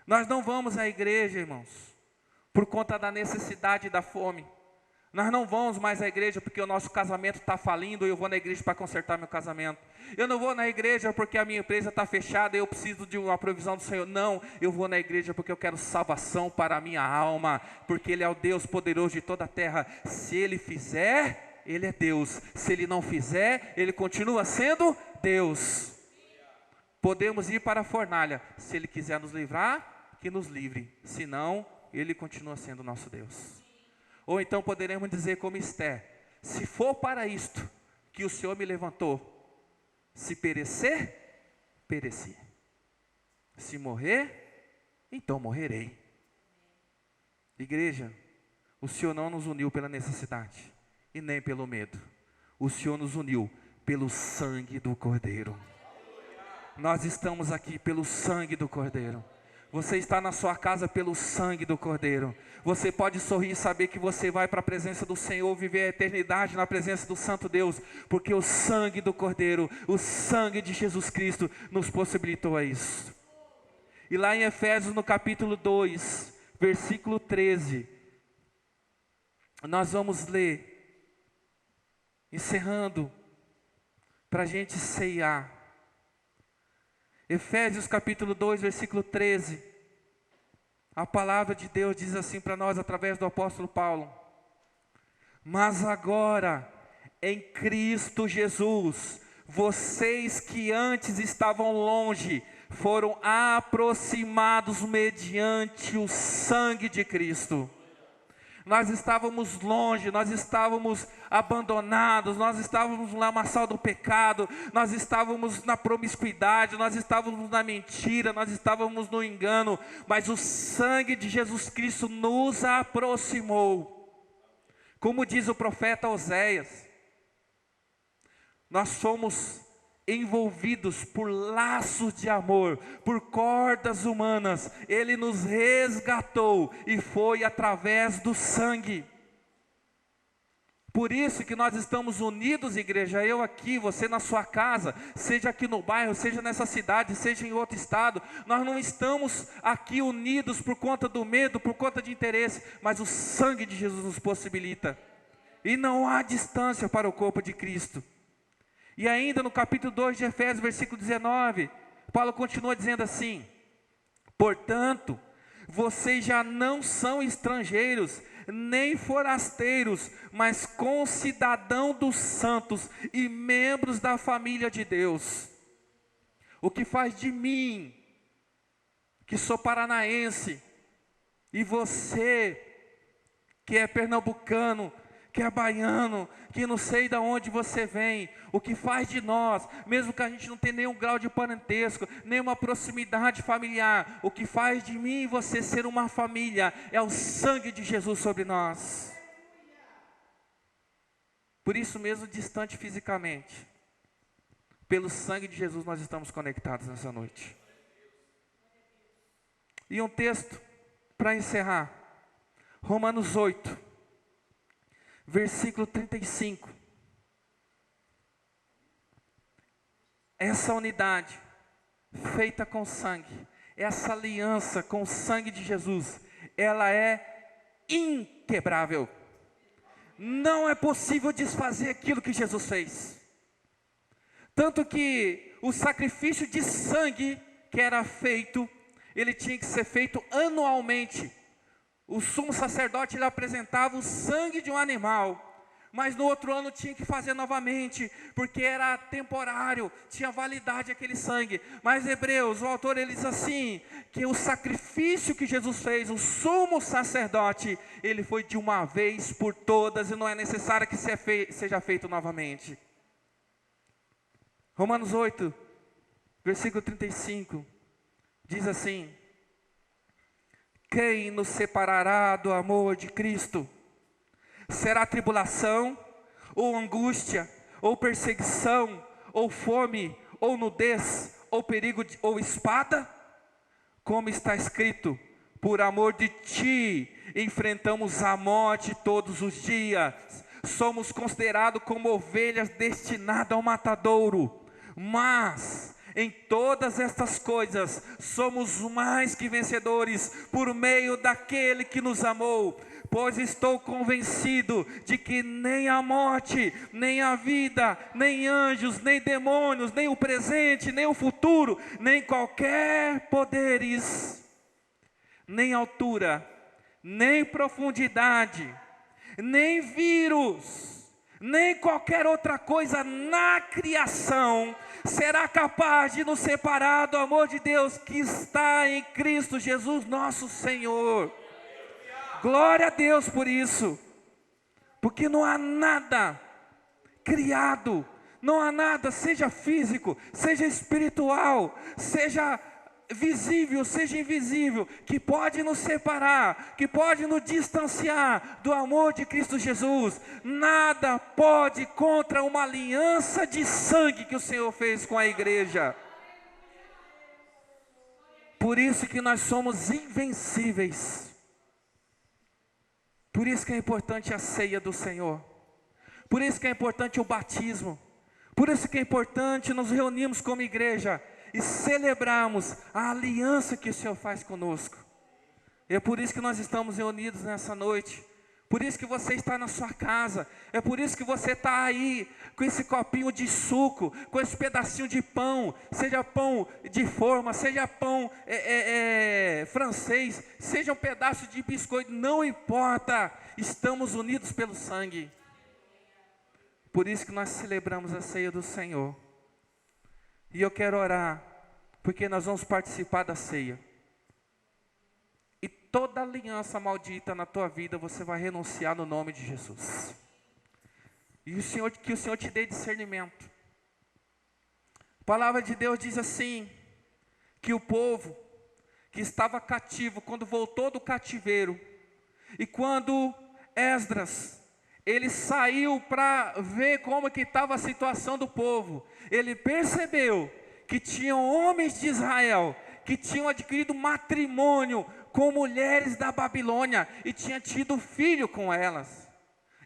Nós não vamos à igreja, irmãos, por conta da necessidade e da fome. Nós não vamos mais à igreja porque o nosso casamento está falindo e eu vou na igreja para consertar meu casamento. Eu não vou na igreja porque a minha empresa está fechada e eu preciso de uma provisão do Senhor. Não, eu vou na igreja porque eu quero salvação para a minha alma, porque Ele é o Deus poderoso de toda a terra. Se Ele fizer, Ele é Deus. Se Ele não fizer, Ele continua sendo Deus. Podemos ir para a fornalha. Se Ele quiser nos livrar, que nos livre. Se não, Ele continua sendo nosso Deus. Ou então poderemos dizer como Esther: se for para isto que o Senhor me levantou, se perecer, pereci. Se morrer, então morrerei. Igreja, o Senhor não nos uniu pela necessidade e nem pelo medo. O Senhor nos uniu pelo sangue do Cordeiro. Nós estamos aqui pelo sangue do Cordeiro. Você está na sua casa pelo sangue do Cordeiro. Você pode sorrir e saber que você vai para a presença do Senhor, viver a eternidade na presença do Santo Deus, porque o sangue do Cordeiro, o sangue de Jesus Cristo nos possibilitou isso. E lá em Efésios, no capítulo 2, versículo 13, nós vamos ler, encerrando, para a gente ceiar. Efésios capítulo 2, versículo 13. a palavra de Deus diz assim para nós através do apóstolo Paulo: mas agora, em Cristo Jesus, vocês que antes estavam longe, foram aproximados mediante o sangue de Cristo. Nós estávamos longe, nós estávamos abandonados, nós estávamos no lamaçal do pecado, nós estávamos na promiscuidade, nós estávamos na mentira, nós estávamos no engano, mas o sangue de Jesus Cristo nos aproximou. Como diz o profeta Oséias, nós fomos envolvidos por laços de amor, por cordas humanas. Ele nos resgatou e foi através do sangue. Por isso que nós estamos unidos, igreja, eu aqui, você na sua casa, seja aqui no bairro, seja nessa cidade, seja em outro estado. Nós não estamos aqui unidos por conta do medo, por conta de interesse, mas o sangue de Jesus nos possibilita. E não há distância para o corpo de Cristo. E ainda no capítulo 2 de Efésios, versículo 19, Paulo continua dizendo assim: portanto, vocês já não são estrangeiros, nem forasteiros, mas concidadãos dos santos e membros da família de Deus. O que faz de mim, que sou paranaense, e você, que é pernambucano, que é baiano, que não sei de onde você vem, o que faz de nós, mesmo que a gente não tenha nenhum grau de parentesco, nenhuma proximidade familiar, o que faz de mim e você ser uma família, é o sangue de Jesus sobre nós. Por isso mesmo, distante fisicamente, pelo sangue de Jesus nós estamos conectados nessa noite. E um texto para encerrar, Romanos 8, versículo 35. Essa unidade feita com sangue, essa aliança com o sangue de Jesus, ela é inquebrável. Não é possível desfazer aquilo que Jesus fez. Tanto que o sacrifício de sangue que era feito, ele tinha que ser feito anualmente. O sumo sacerdote, ele apresentava o sangue de um animal, mas no outro ano tinha que fazer novamente, porque era temporário, tinha validade aquele sangue. Mas Hebreus, o autor, ele diz assim, que o sacrifício que Jesus fez, o sumo sacerdote, ele foi de uma vez por todas, e não é necessário que seja feito novamente. Romanos 8, versículo 35, diz assim: quem nos separará do amor de Cristo? Será tribulação, ou angústia, ou perseguição, ou fome, ou nudez, ou perigo, ou espada? Como está escrito, por amor de ti, enfrentamos a morte todos os dias. Somos considerados como ovelhas destinadas ao matadouro. Mas em todas estas coisas, somos mais que vencedores, por meio daquele que nos amou. Pois estou convencido de que nem a morte, nem a vida, nem anjos, nem demônios, nem o presente, nem o futuro, nem qualquer poderes, nem altura, nem profundidade, nem vírus, nem qualquer outra coisa na criação será capaz de nos separar do amor de Deus que está em Cristo Jesus nosso Senhor. Glória a Deus por isso, porque não há nada criado, não há nada, seja físico, seja espiritual, seja visível, seja invisível, que pode nos separar, que pode nos distanciar do amor de Cristo Jesus. Nada pode contra uma aliança de sangue que o Senhor fez com a igreja. Por isso que nós somos invencíveis. Por isso que é importante a ceia do Senhor. Por isso que é importante o batismo. Por isso que é importante nos reunirmos como igreja e celebrarmos a aliança que o Senhor faz conosco. É por isso que nós estamos reunidos nessa noite, Por isso que você está na sua casa, é por isso que você está aí, com esse copinho de suco, com esse pedacinho de pão, seja pão de forma, seja pão francês, seja um pedaço de biscoito, não importa, estamos unidos pelo sangue. Por isso que nós celebramos a ceia do Senhor. E eu quero orar, porque nós vamos participar da ceia. E toda aliança maldita na tua vida, você vai renunciar no nome de Jesus. E que o Senhor te dê discernimento. A palavra de Deus diz assim, que o povo que estava cativo, quando voltou do cativeiro, e quando Esdras, ele saiu para ver como que estava a situação do povo, ele percebeu que tinham homens de Israel, que tinham adquirido matrimônio com mulheres da Babilônia, e tinha tido filho com elas,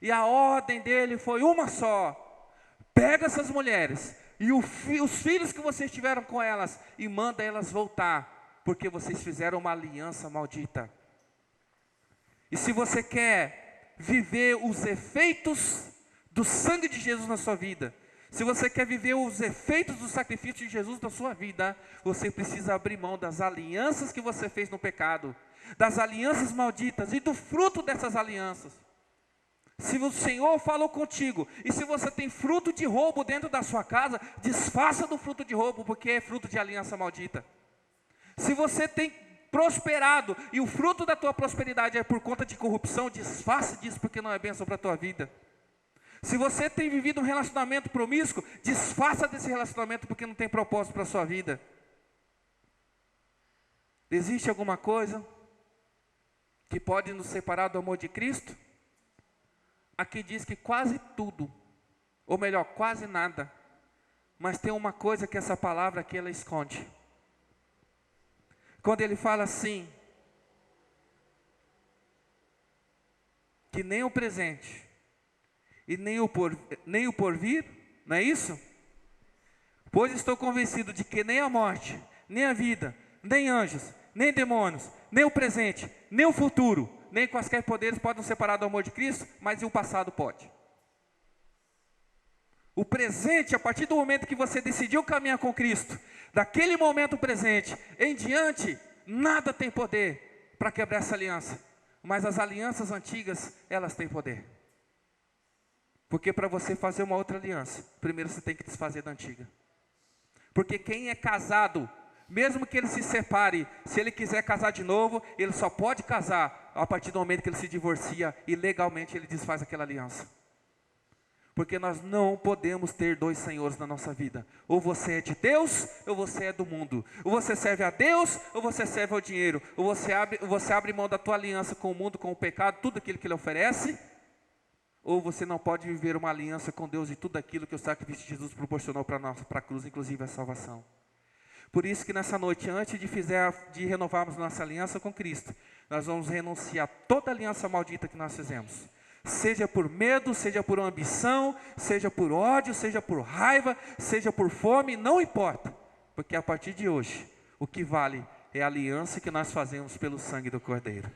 e a ordem dele foi uma só: pega essas mulheres, e os filhos que vocês tiveram com elas, e manda elas voltar, porque vocês fizeram uma aliança maldita. E se você quer viver os efeitos do sangue de Jesus na sua vida, se você quer viver os efeitos do sacrifício de Jesus na sua vida, você precisa abrir mão das alianças que você fez no pecado, das alianças malditas e do fruto dessas alianças. Se o Senhor falou contigo, e se você tem fruto de roubo dentro da sua casa, desfaça do fruto de roubo, porque é fruto de aliança maldita. Se você tem prosperado, e o fruto da tua prosperidade é por conta de corrupção, desfaça disso, porque não é bênção para a tua vida. Se você tem vivido um relacionamento promíscuo, desfaça desse relacionamento, porque não tem propósito para a sua vida. Existe alguma coisa que pode nos separar do amor de Cristo? Aqui diz que quase tudo, ou melhor, quase nada. Mas tem uma coisa que essa palavra aqui ela esconde. Quando ele fala assim, que nem o presente e nem o porvir, não é isso? Pois estou convencido de que nem a morte, nem a vida, nem anjos, nem demônios, nem o presente, nem o futuro, nem quaisquer poderes podem nos separar do amor de Cristo, mas o passado pode. O presente, a partir do momento que você decidiu caminhar com Cristo, daquele momento presente em diante, nada tem poder para quebrar essa aliança. Mas as alianças antigas, elas têm poder. Porque para você fazer uma outra aliança, primeiro você tem que desfazer da antiga. Porque quem é casado, mesmo que ele se separe, se ele quiser casar de novo, ele só pode casar a partir do momento que ele se divorcia e legalmente ele desfaz aquela aliança. Porque nós não podemos ter dois senhores na nossa vida. Ou você é de Deus, ou você é do mundo. Ou você serve a Deus, ou você serve ao dinheiro. Ou você abre mão da tua aliança com o mundo, com o pecado, tudo aquilo que ele oferece. Ou você não pode viver uma aliança com Deus e tudo aquilo que o sacrifício de Jesus proporcionou para nós, para a cruz, inclusive a salvação. Por isso que nessa noite, antes de renovarmos nossa aliança com Cristo, nós vamos renunciar a toda aliança maldita que nós fizemos. Seja por medo, seja por ambição, seja por ódio, seja por raiva, seja por fome, não importa. Porque a partir de hoje, o que vale é a aliança que nós fazemos pelo sangue do Cordeiro.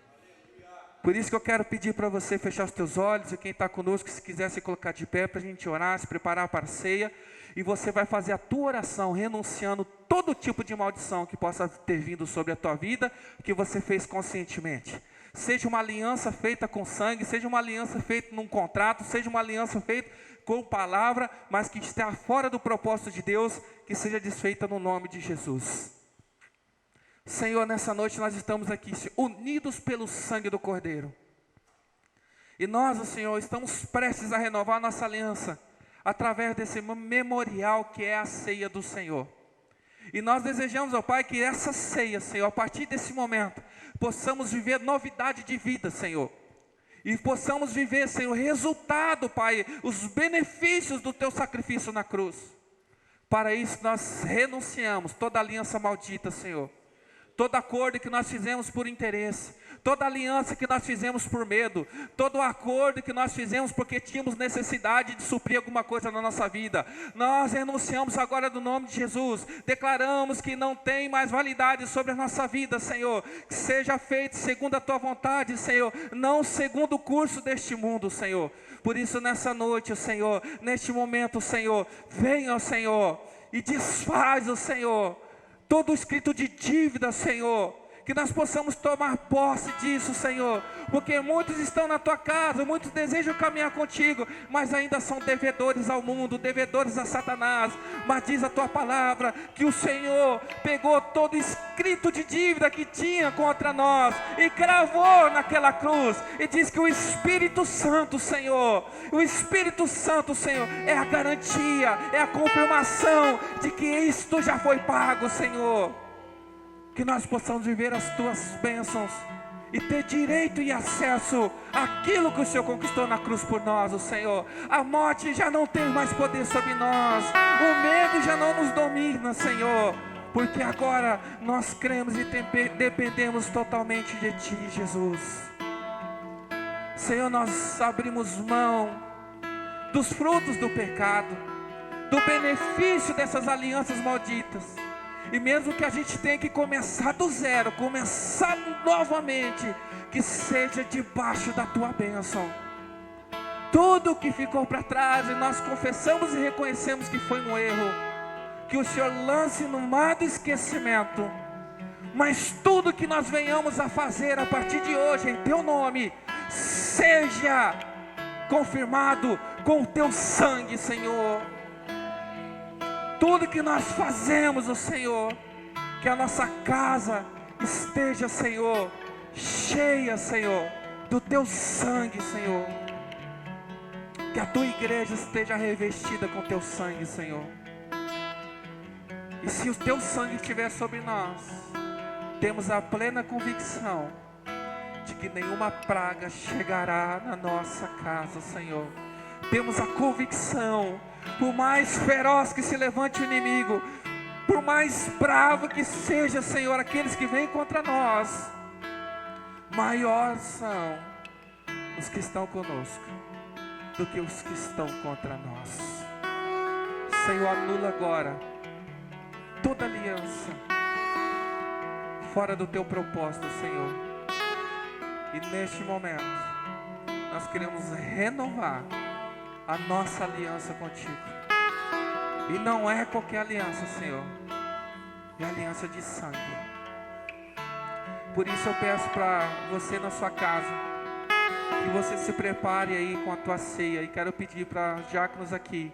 Por isso que eu quero pedir para você fechar os teus olhos, e quem está conosco, se quiser se colocar de pé para a gente orar, se preparar para a ceia, e você vai fazer a tua oração, renunciando todo tipo de maldição que possa ter vindo sobre a tua vida, que você fez conscientemente. Seja uma aliança feita com sangue, seja uma aliança feita num contrato, seja uma aliança feita com palavra, mas que esteja fora do propósito de Deus, que seja desfeita no nome de Jesus. Senhor, nessa noite nós estamos aqui unidos pelo sangue do Cordeiro. E nós, Senhor, estamos prestes a renovar nossa aliança, através desse memorial que é a ceia do Senhor. E nós desejamos, ó Pai, que essa ceia, Senhor, a partir desse momento, possamos viver novidade de vida, Senhor. E possamos viver, Senhor, resultado, Pai, os benefícios do Teu sacrifício na cruz. Para isso nós renunciamos toda aliança maldita, Senhor. Todo acordo que nós fizemos por interesse, toda aliança que nós fizemos por medo, todo acordo que nós fizemos porque tínhamos necessidade de suprir alguma coisa na nossa vida, nós renunciamos agora no nome de Jesus, declaramos que não tem mais validade sobre a nossa vida, Senhor, que seja feito segundo a Tua vontade, Senhor, não segundo o curso deste mundo, Senhor. Por isso nessa noite, Senhor, neste momento, Senhor, venha, Senhor, e desfaz, Senhor, todo o escrito de dívida, Senhor, que nós possamos tomar posse disso, Senhor, porque muitos estão na Tua casa, muitos desejam caminhar contigo, mas ainda são devedores ao mundo, devedores a Satanás. Mas diz a Tua palavra que o Senhor pegou todo escrito de dívida que tinha contra nós e cravou naquela cruz, e diz que o Espírito Santo, Senhor, o Espírito Santo, Senhor, é a garantia, é a confirmação de que isto já foi pago, Senhor. Que nós possamos viver as Tuas bênçãos e ter direito e acesso àquilo que o Senhor conquistou na cruz por nós, o Senhor. A morte já não tem mais poder sobre nós, o medo já não nos domina, Senhor, porque agora nós cremos e dependemos totalmente de Ti, Jesus. Senhor, nós abrimos mão dos frutos do pecado, do benefício dessas alianças malditas. E mesmo que a gente tenha que começar do zero, começar novamente, que seja debaixo da Tua bênção. Tudo que ficou para trás, e nós confessamos e reconhecemos que foi um erro, que o Senhor lance no mar do esquecimento. Mas tudo que nós venhamos a fazer a partir de hoje, em Teu nome, seja confirmado com o Teu sangue, Senhor. Tudo que nós fazemos, ó Senhor, que a nossa casa esteja, Senhor, cheia, Senhor, do Teu sangue, Senhor. Que a Tua igreja esteja revestida com Teu sangue, Senhor. E se o Teu sangue estiver sobre nós, temos a plena convicção de que nenhuma praga chegará na nossa casa, Senhor. Temos a convicção, por mais feroz que se levante o inimigo, por mais bravo que seja, Senhor, aqueles que vêm contra nós, maiores são os que estão conosco do que os que estão contra nós. Senhor, anula agora toda aliança fora do Teu propósito, Senhor. E neste momento nós queremos renovar a nossa aliança contigo. E não é qualquer aliança, Senhor, é aliança de sangue. Por isso eu peço para você na sua casa, que você se prepare aí com a tua ceia. E quero pedir para os diáconos aqui,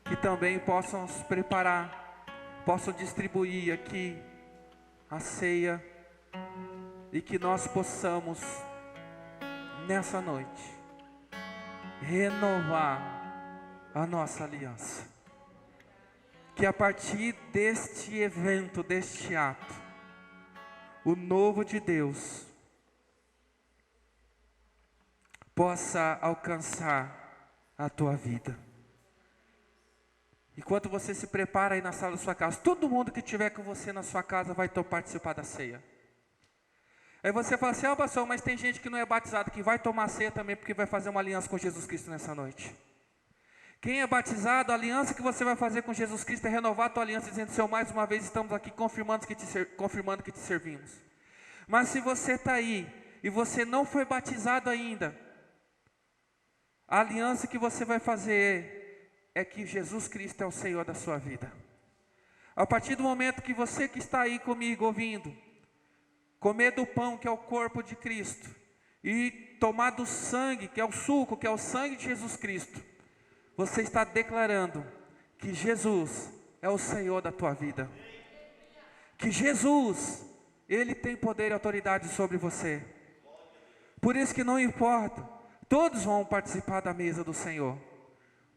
que também possam se preparar, possam distribuir aqui a ceia, e que nós possamos nessa noite renovar a nossa aliança. Que a partir deste evento, deste ato, o novo de Deus possa alcançar a tua vida. Enquanto você se prepara aí na sala da sua casa, todo mundo que estiver com você na sua casa vai participar da ceia. Aí você fala assim: ah, pastor, mas tem gente que não é batizado, que vai tomar ceia também, porque vai fazer uma aliança com Jesus Cristo nessa noite. Quem é batizado, a aliança que você vai fazer com Jesus Cristo é renovar a tua aliança, dizendo: Senhor, mais uma vez estamos aqui confirmando que te servimos. Mas se você está aí e você não foi batizado ainda, a aliança que você vai fazer é que Jesus Cristo é o Senhor da sua vida. A partir do momento que você que está aí comigo ouvindo, comer do pão que é o corpo de Cristo e tomar do sangue que é o suco, que é o sangue de Jesus Cristo, você está declarando que Jesus é o Senhor da tua vida. Que Jesus, Ele tem poder e autoridade sobre você. Por isso que não importa, todos vão participar da mesa do Senhor,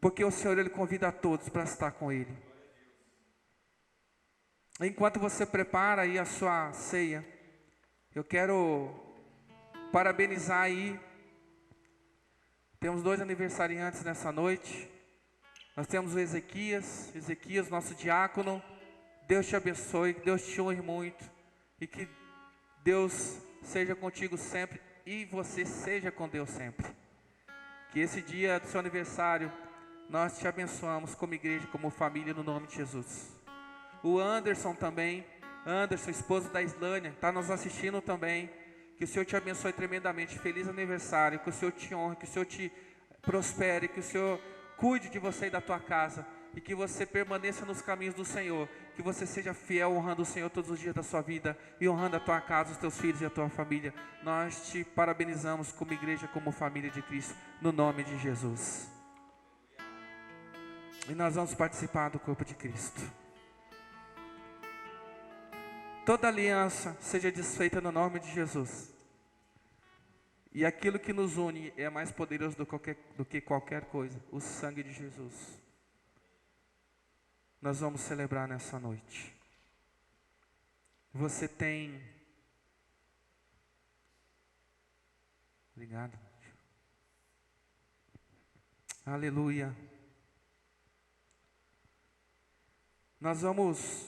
porque o Senhor, Ele convida a todos para estar com Ele. Enquanto você prepara aí a sua ceia, eu quero parabenizar aí. Temos 2 aniversariantes nessa noite. Nós temos o Ezequias, nosso diácono. Deus te abençoe, que Deus te honre muito, e que Deus seja contigo sempre e você seja com Deus sempre. Que esse dia do seu aniversário, nós te abençoamos como igreja, como família, no nome de Jesus. O Anderson também, Anderson, esposo da Islânia, está nos assistindo também. Que o Senhor te abençoe tremendamente. Feliz aniversário, que o Senhor te honre, que o Senhor te prospere, que o Senhor cuide de você e da tua casa, e que você permaneça nos caminhos do Senhor, que você seja fiel, honrando o Senhor todos os dias da sua vida, e honrando a tua casa, os teus filhos e a tua família. Nós te parabenizamos como igreja, como família de Cristo, no nome de Jesus. E nós vamos participar do corpo de Cristo. Toda aliança seja desfeita no nome de Jesus. E aquilo que nos une é mais poderoso do que qualquer coisa, o sangue de Jesus. Nós vamos celebrar nessa noite. Você tem... Obrigado. Aleluia. Nós vamos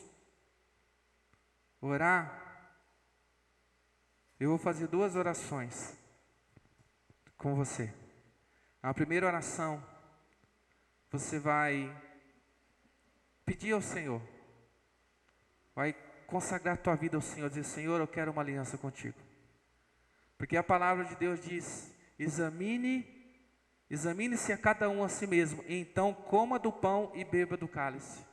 orar. Eu vou fazer 2 orações com você. A primeira oração, você vai pedir ao Senhor, vai consagrar a tua vida ao Senhor, dizer: Senhor, eu quero uma aliança contigo. Porque a palavra de Deus diz: examine-se a cada um a si mesmo, e então coma do pão e beba do cálice.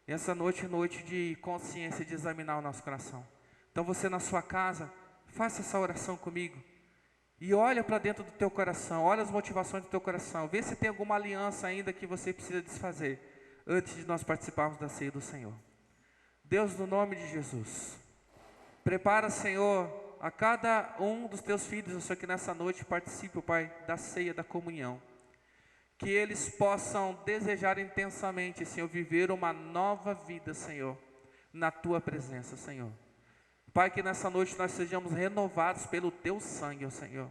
E essa noite é noite de consciência, de examinar o nosso coração. Então você na sua casa, faça essa oração comigo. E olha para dentro do teu coração, olha as motivações do teu coração, vê se tem alguma aliança ainda que você precisa desfazer, antes de nós participarmos da ceia do Senhor. Deus, no nome de Jesus, prepara, Senhor, a cada um dos teus filhos, eu sei que nessa noite participe, Pai, da ceia, da comunhão. Que eles possam desejar intensamente, Senhor, viver uma nova vida, Senhor, na tua presença, Senhor. Pai, que nessa noite nós sejamos renovados pelo teu sangue, ó Senhor.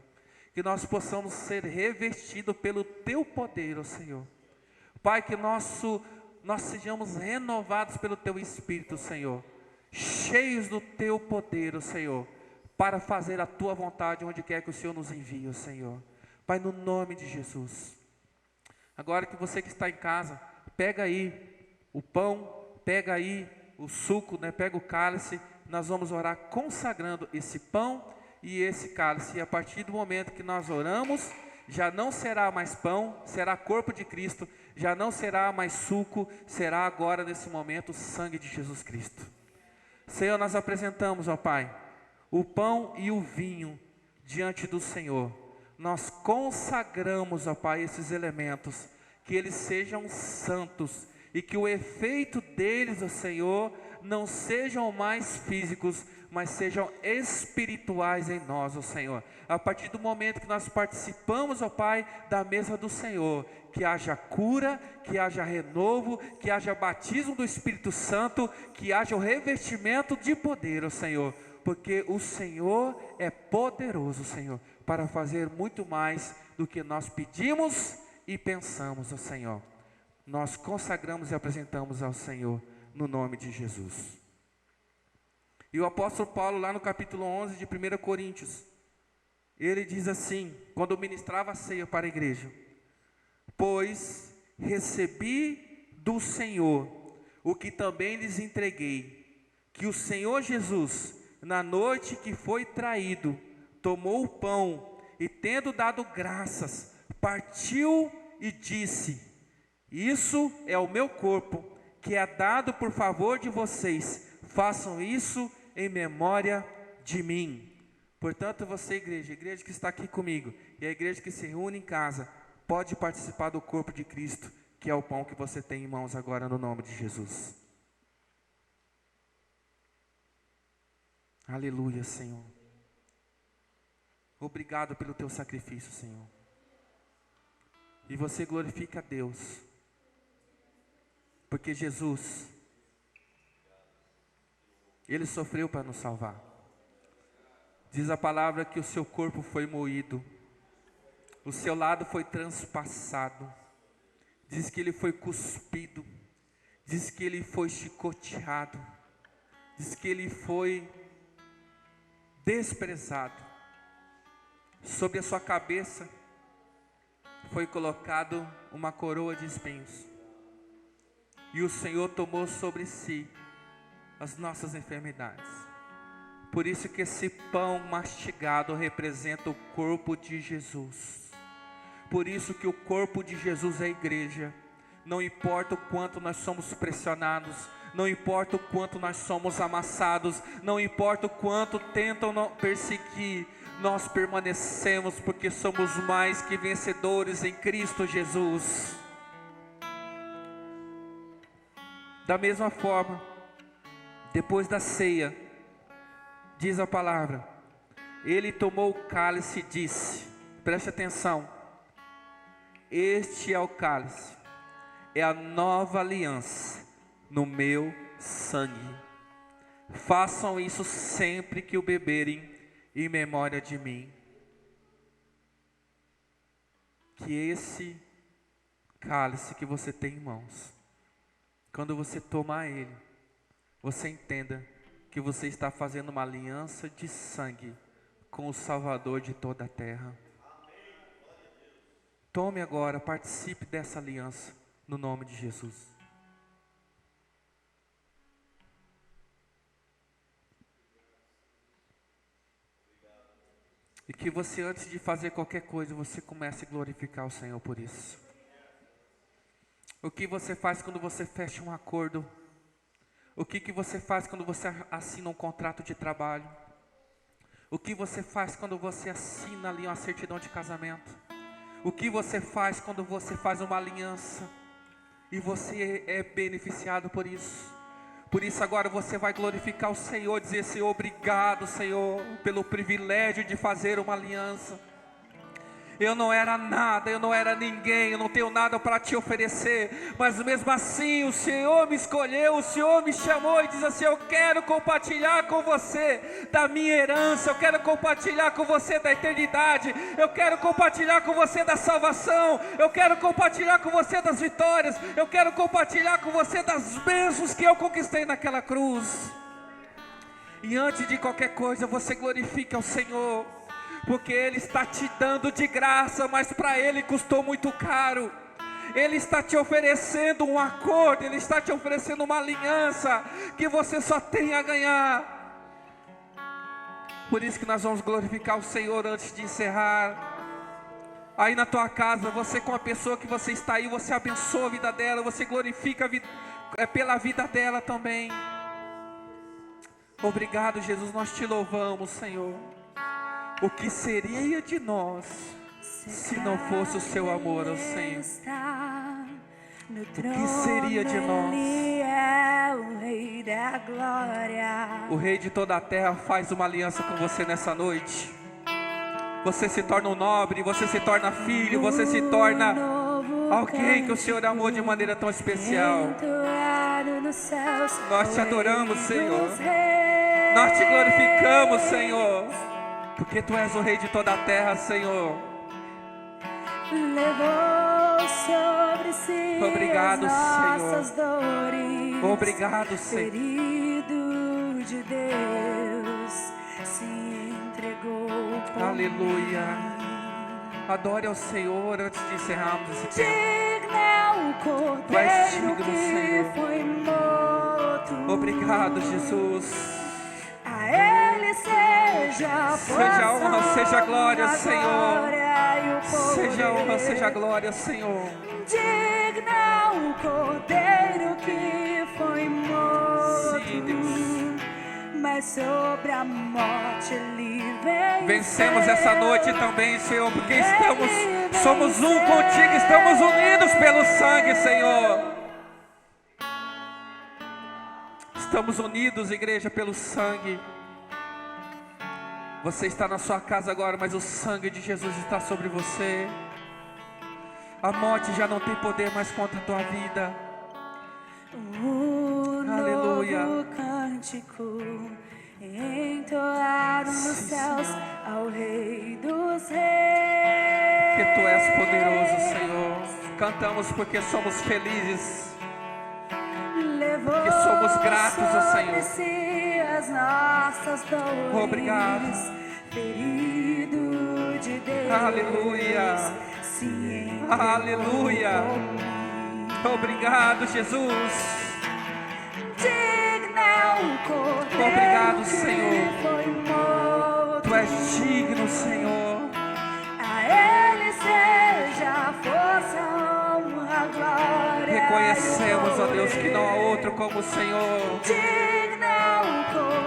Que nós possamos ser revestidos pelo teu poder, ó Senhor. Pai, que nós sejamos renovados pelo teu Espírito, Senhor. Cheios do teu poder, ó Senhor, para fazer a tua vontade onde quer que o Senhor nos envie, ó Senhor. Pai, no nome de Jesus. Agora que você que está em casa, pega aí o pão, pega aí o suco, né? Pega o cálice. Nós vamos orar consagrando esse pão e esse cálice. E a partir do momento que nós oramos, já não será mais pão, será corpo de Cristo. Já não será mais suco, será agora nesse momento o sangue de Jesus Cristo. Senhor, nós apresentamos, ó Pai, o pão e o vinho diante do Senhor. Nós consagramos, ó Pai, esses elementos, que eles sejam santos e que o efeito deles, ó Senhor, não sejam mais físicos, mas sejam espirituais em nós, ó Senhor. A partir do momento que nós participamos, ó Pai, da mesa do Senhor, que haja cura, que haja renovo, que haja batismo do Espírito Santo, que haja o revestimento de poder, ó Senhor, porque o Senhor é poderoso, Senhor, para fazer muito mais do que nós pedimos e pensamos, ó Senhor. Nós consagramos e apresentamos ao Senhor, no nome de Jesus. E o apóstolo Paulo, lá no capítulo 11 de 1 Coríntios, ele diz assim, quando ministrava a ceia para a igreja: pois recebi do Senhor o que também lhes entreguei, que o Senhor Jesus, na noite que foi traído, tomou o pão e, tendo dado graças, partiu e disse: isso é o meu corpo, que é dado por favor de vocês, façam isso em memória de mim. Portanto, você, igreja que está aqui comigo, e a igreja que se reúne em casa, pode participar do corpo de Cristo, que é o pão que você tem em mãos agora, no nome de Jesus. Aleluia, Senhor. Obrigado pelo teu sacrifício, Senhor. E você glorifica a Deus, porque Jesus, Ele sofreu para nos salvar. Diz a palavra que o seu corpo foi moído, o seu lado foi transpassado, diz que Ele foi cuspido, diz que Ele foi chicoteado, diz que Ele foi desprezado. Sobre a sua cabeça foi colocado uma coroa de espinhos. E o Senhor tomou sobre si as nossas enfermidades. Por isso que esse pão mastigado representa o corpo de Jesus. Por isso que o corpo de Jesus é a igreja. Não importa o quanto nós somos pressionados, não importa o quanto nós somos amassados, não importa o quanto tentam perseguir, nós permanecemos porque somos mais que vencedores em Cristo Jesus. Da mesma forma, depois da ceia, diz a palavra, ele tomou o cálice e disse, preste atenção, este é o cálice, é a nova aliança no meu sangue. Façam isso sempre que o beberem em memória de mim. Que esse cálice que você tem em mãos, quando você tomar ele, você entenda que você está fazendo uma aliança de sangue com o Salvador de toda a terra. Tome agora, participe dessa aliança no nome de Jesus. E que você, antes de fazer qualquer coisa, você comece a glorificar o Senhor por isso. O que você faz quando você fecha um acordo? O que você faz quando você assina um contrato de trabalho? O que você faz quando você assina ali uma certidão de casamento? O que você faz quando você faz uma aliança e você é beneficiado por isso? Por isso agora você vai glorificar o Senhor, dizer: Senhor, obrigado, Senhor, pelo privilégio de fazer uma aliança. Eu não era nada, eu não era ninguém, eu não tenho nada para te oferecer, mas mesmo assim o Senhor me escolheu, o Senhor me chamou e diz assim: eu quero compartilhar com você da minha herança, eu quero compartilhar com você da eternidade, eu quero compartilhar com você da salvação, eu quero compartilhar com você das vitórias, eu quero compartilhar com você das bênçãos que eu conquistei naquela cruz. E antes de qualquer coisa, você glorifique ao Senhor, porque Ele está te dando de graça, mas para Ele custou muito caro. Ele está te oferecendo um acordo, Ele está te oferecendo uma aliança que você só tem a ganhar. Por isso que nós vamos glorificar o Senhor antes de encerrar. Aí na tua casa, você com a pessoa que você está aí, você abençoa a vida dela, você glorifica pela vida dela também. Obrigado, Jesus, nós te louvamos, Senhor. O que seria de nós se não fosse o seu amor, ó Senhor? O que seria de nós? O Rei de toda a terra faz uma aliança com você nessa noite. Você se torna um nobre, você se torna filho, você se torna alguém que o Senhor amou de maneira tão especial. Nós te adoramos, Senhor. Nós te glorificamos, Senhor. Porque Tu és o Rei de toda a terra, Senhor. Levou sobre si obrigado, as nossas Senhor. Dores. Obrigado, Senhor. Ferido de Deus, se entregou por Aleluia. mim. Adore ao Senhor antes de encerrarmos esse tempo. Digno é o Tu és Cordeiro digno, que Senhor. foi morto. Obrigado, Jesus. A Ele seja a Seja honra, força, seja glória, a Senhor. glória e o Seja honra, poder. seja glória, Senhor. Digno é o Cordeiro que foi morto. Sim, Deus. Mas sobre a morte Ele venceu. Vencemos essa noite também, Senhor, porque somos um contigo, estamos unidos pelo sangue, Senhor. Estamos unidos, igreja, pelo sangue. Você está na sua casa agora, mas o sangue de Jesus está sobre você. A morte já não tem poder mais contra a tua vida. Aleluia. Novo cântico entoado nos Sim, céus Senhor. ao Rei dos Reis. Porque Tu és poderoso, Senhor. Cantamos porque somos felizes. Levou que somos gratos ao sobre Senhor. si as nossas dores. Obrigado. Ferido de Deus. Aleluia. Se entregou Aleluia. por mim. Obrigado, Jesus. Digno é o Cordeiro Obrigado, que Senhor. foi morto. Tu és digno, Senhor. A Ele seja a força, a honra, a glória. Reconhecemos, e o ó Deus, que não há poder. outro como o Senhor. Digno é o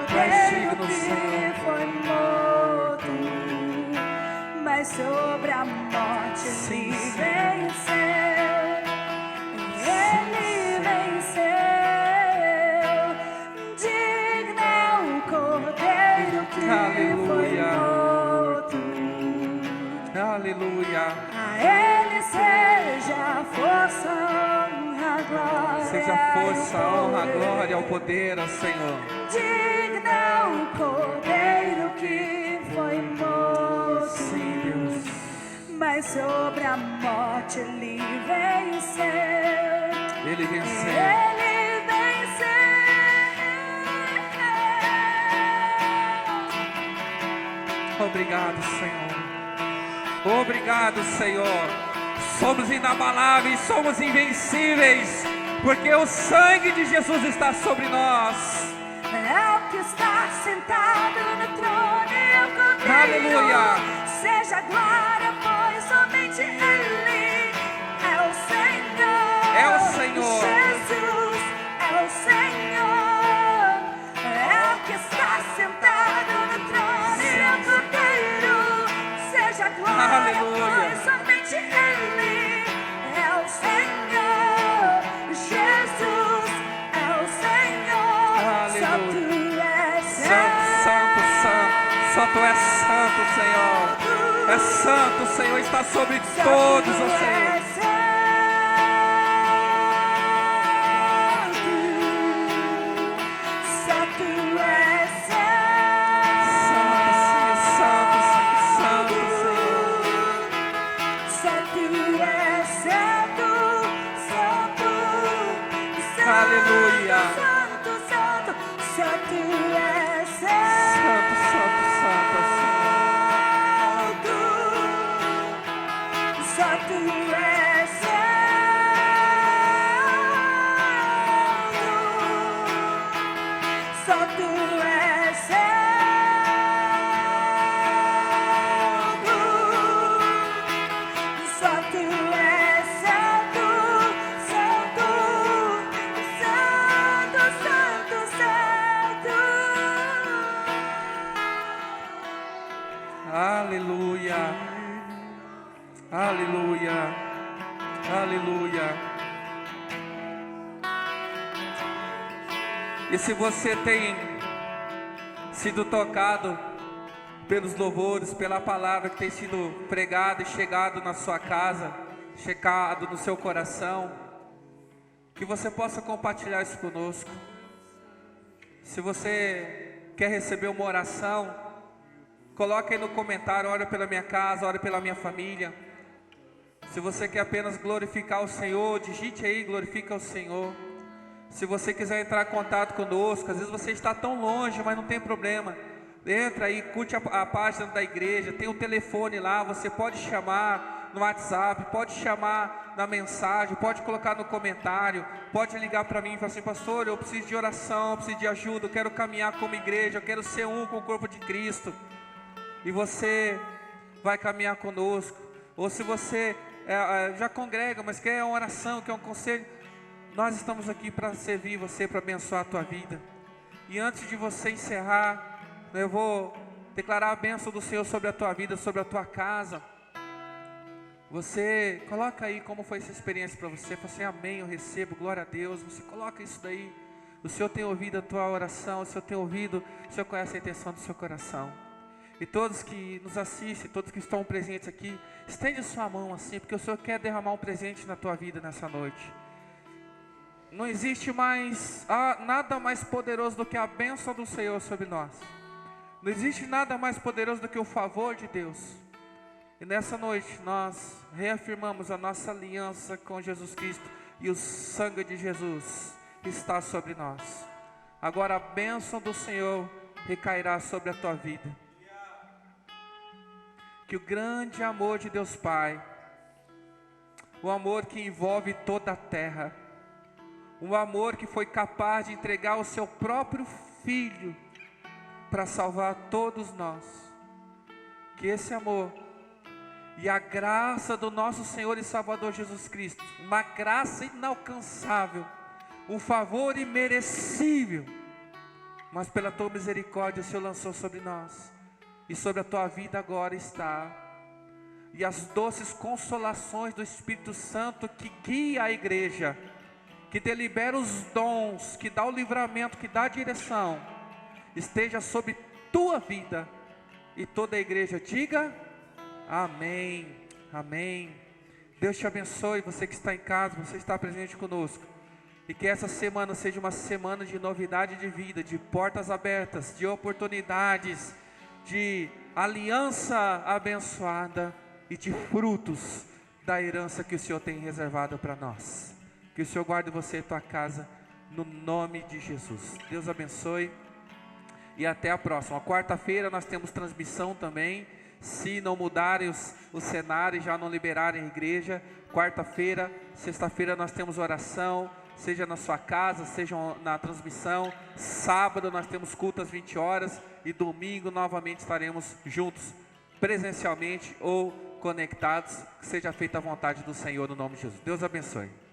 Tu és Cordeiro digno, que Senhor. foi morto, mas sobre a morte Sim, Ele Senhor. venceu. Ele venceu. Digno é o Cordeiro que foi Aleluia. morto. Aleluia. A Ele seja a força, a honra, a glória. Seja a força, a honra, a e o glória, o poder, ó Senhor. Digno é o Cordeiro que foi morto, Sim, Deus. mas sobre a morte Ele venceu. Ele venceu. Ele venceu. Obrigado, Senhor. Obrigado, Senhor. Somos inabaláveis, somos invencíveis, porque o sangue de Jesus está sobre nós. É o que está sentado no trono e o Cordeiro. Aleluia. Seja a glória, pois somente Ele é o Senhor. É o Senhor. Jesus é o Senhor. É o que está sentado no trono e o Cordeiro. Seja a glória, Aleluia. pois somente Ele é o Senhor. Jesus é o Senhor. Aleluia. Só tu és Santo, santo, santo. Só tu és santo, Senhor. É santo, Senhor, está sobre todos, ó Senhor. Aleluia. Santo, santo, só tu és Santo, santo, santo, santo. Só tu és santo. Só tu és santo. Só tu és santo, santo, santo, santo, santo. aleluia. Aleluia. Aleluia. E se você tem sido tocado pelos louvores, pela palavra que tem sido pregada e chegado na sua casa, chegado no seu coração, que você possa compartilhar isso conosco. Se você quer receber uma oração, coloque aí no comentário: ora pela minha casa, ora pela minha família. Se você quer apenas glorificar o Senhor, digite aí: glorifica o Senhor. Se você quiser entrar em contato conosco, às vezes você está tão longe, mas não tem problema. Entra aí, curte a página da igreja, tem o telefone lá, você pode chamar no WhatsApp, pode chamar na mensagem, pode colocar no comentário, pode ligar para mim e falar assim: pastor, eu preciso de oração, eu preciso de ajuda, eu quero caminhar como igreja, eu quero ser um com o corpo de Cristo. E você vai caminhar conosco. Ou se você já congrega, mas quer uma oração, quer um conselho, nós estamos aqui para servir você, para abençoar a tua vida. E antes de você encerrar, eu vou declarar a bênção do Senhor sobre a tua vida, sobre a tua casa. Você coloca aí como foi essa experiência para você. Fala assim: amém, eu recebo, glória a Deus. Você coloca isso daí. O Senhor tem ouvido a tua oração, o Senhor tem ouvido, o Senhor conhece a intenção do seu coração. E todos que nos assistem, todos que estão presentes aqui, estende a sua mão assim, porque o Senhor quer derramar um presente na tua vida nessa noite. Não existe mais nada mais poderoso do que a bênção do Senhor sobre nós. Não existe nada mais poderoso do que o favor de Deus. E nessa noite nós reafirmamos a nossa aliança com Jesus Cristo, e o sangue de Jesus está sobre nós. agora a bênção do Senhor recairá sobre a tua vida. Que o grande amor de Deus Pai, o amor que envolve toda a terra, um amor que foi capaz de entregar o seu próprio Filho para salvar todos nós, que esse amor e a graça do nosso Senhor e Salvador Jesus Cristo, uma graça inalcançável, um favor imerecível, mas pela tua misericórdia o Senhor lançou sobre nós, e sobre a tua vida agora está, e as doces consolações do Espírito Santo que guia a igreja, que delibera os dons, que dá o livramento, que dá a direção, esteja sobre tua vida, e toda a igreja diga amém, amém. Deus te abençoe, você que está em casa, você está presente conosco, e que essa semana seja uma semana de novidade de vida, de portas abertas, de oportunidades, de aliança abençoada e de frutos da herança que o Senhor tem reservado para nós. Que o Senhor guarde você e tua casa, no nome de Jesus. Deus abençoe e até a próxima. Quarta-feira nós temos transmissão também. Se não mudarem o cenário e já não liberarem a igreja, quarta-feira, sexta-feira nós temos oração, seja na sua casa, seja na transmissão. Sábado nós temos culto às 20 horas e domingo novamente estaremos juntos, presencialmente ou conectados. Que seja feita a vontade do Senhor no nome de Jesus. Deus abençoe.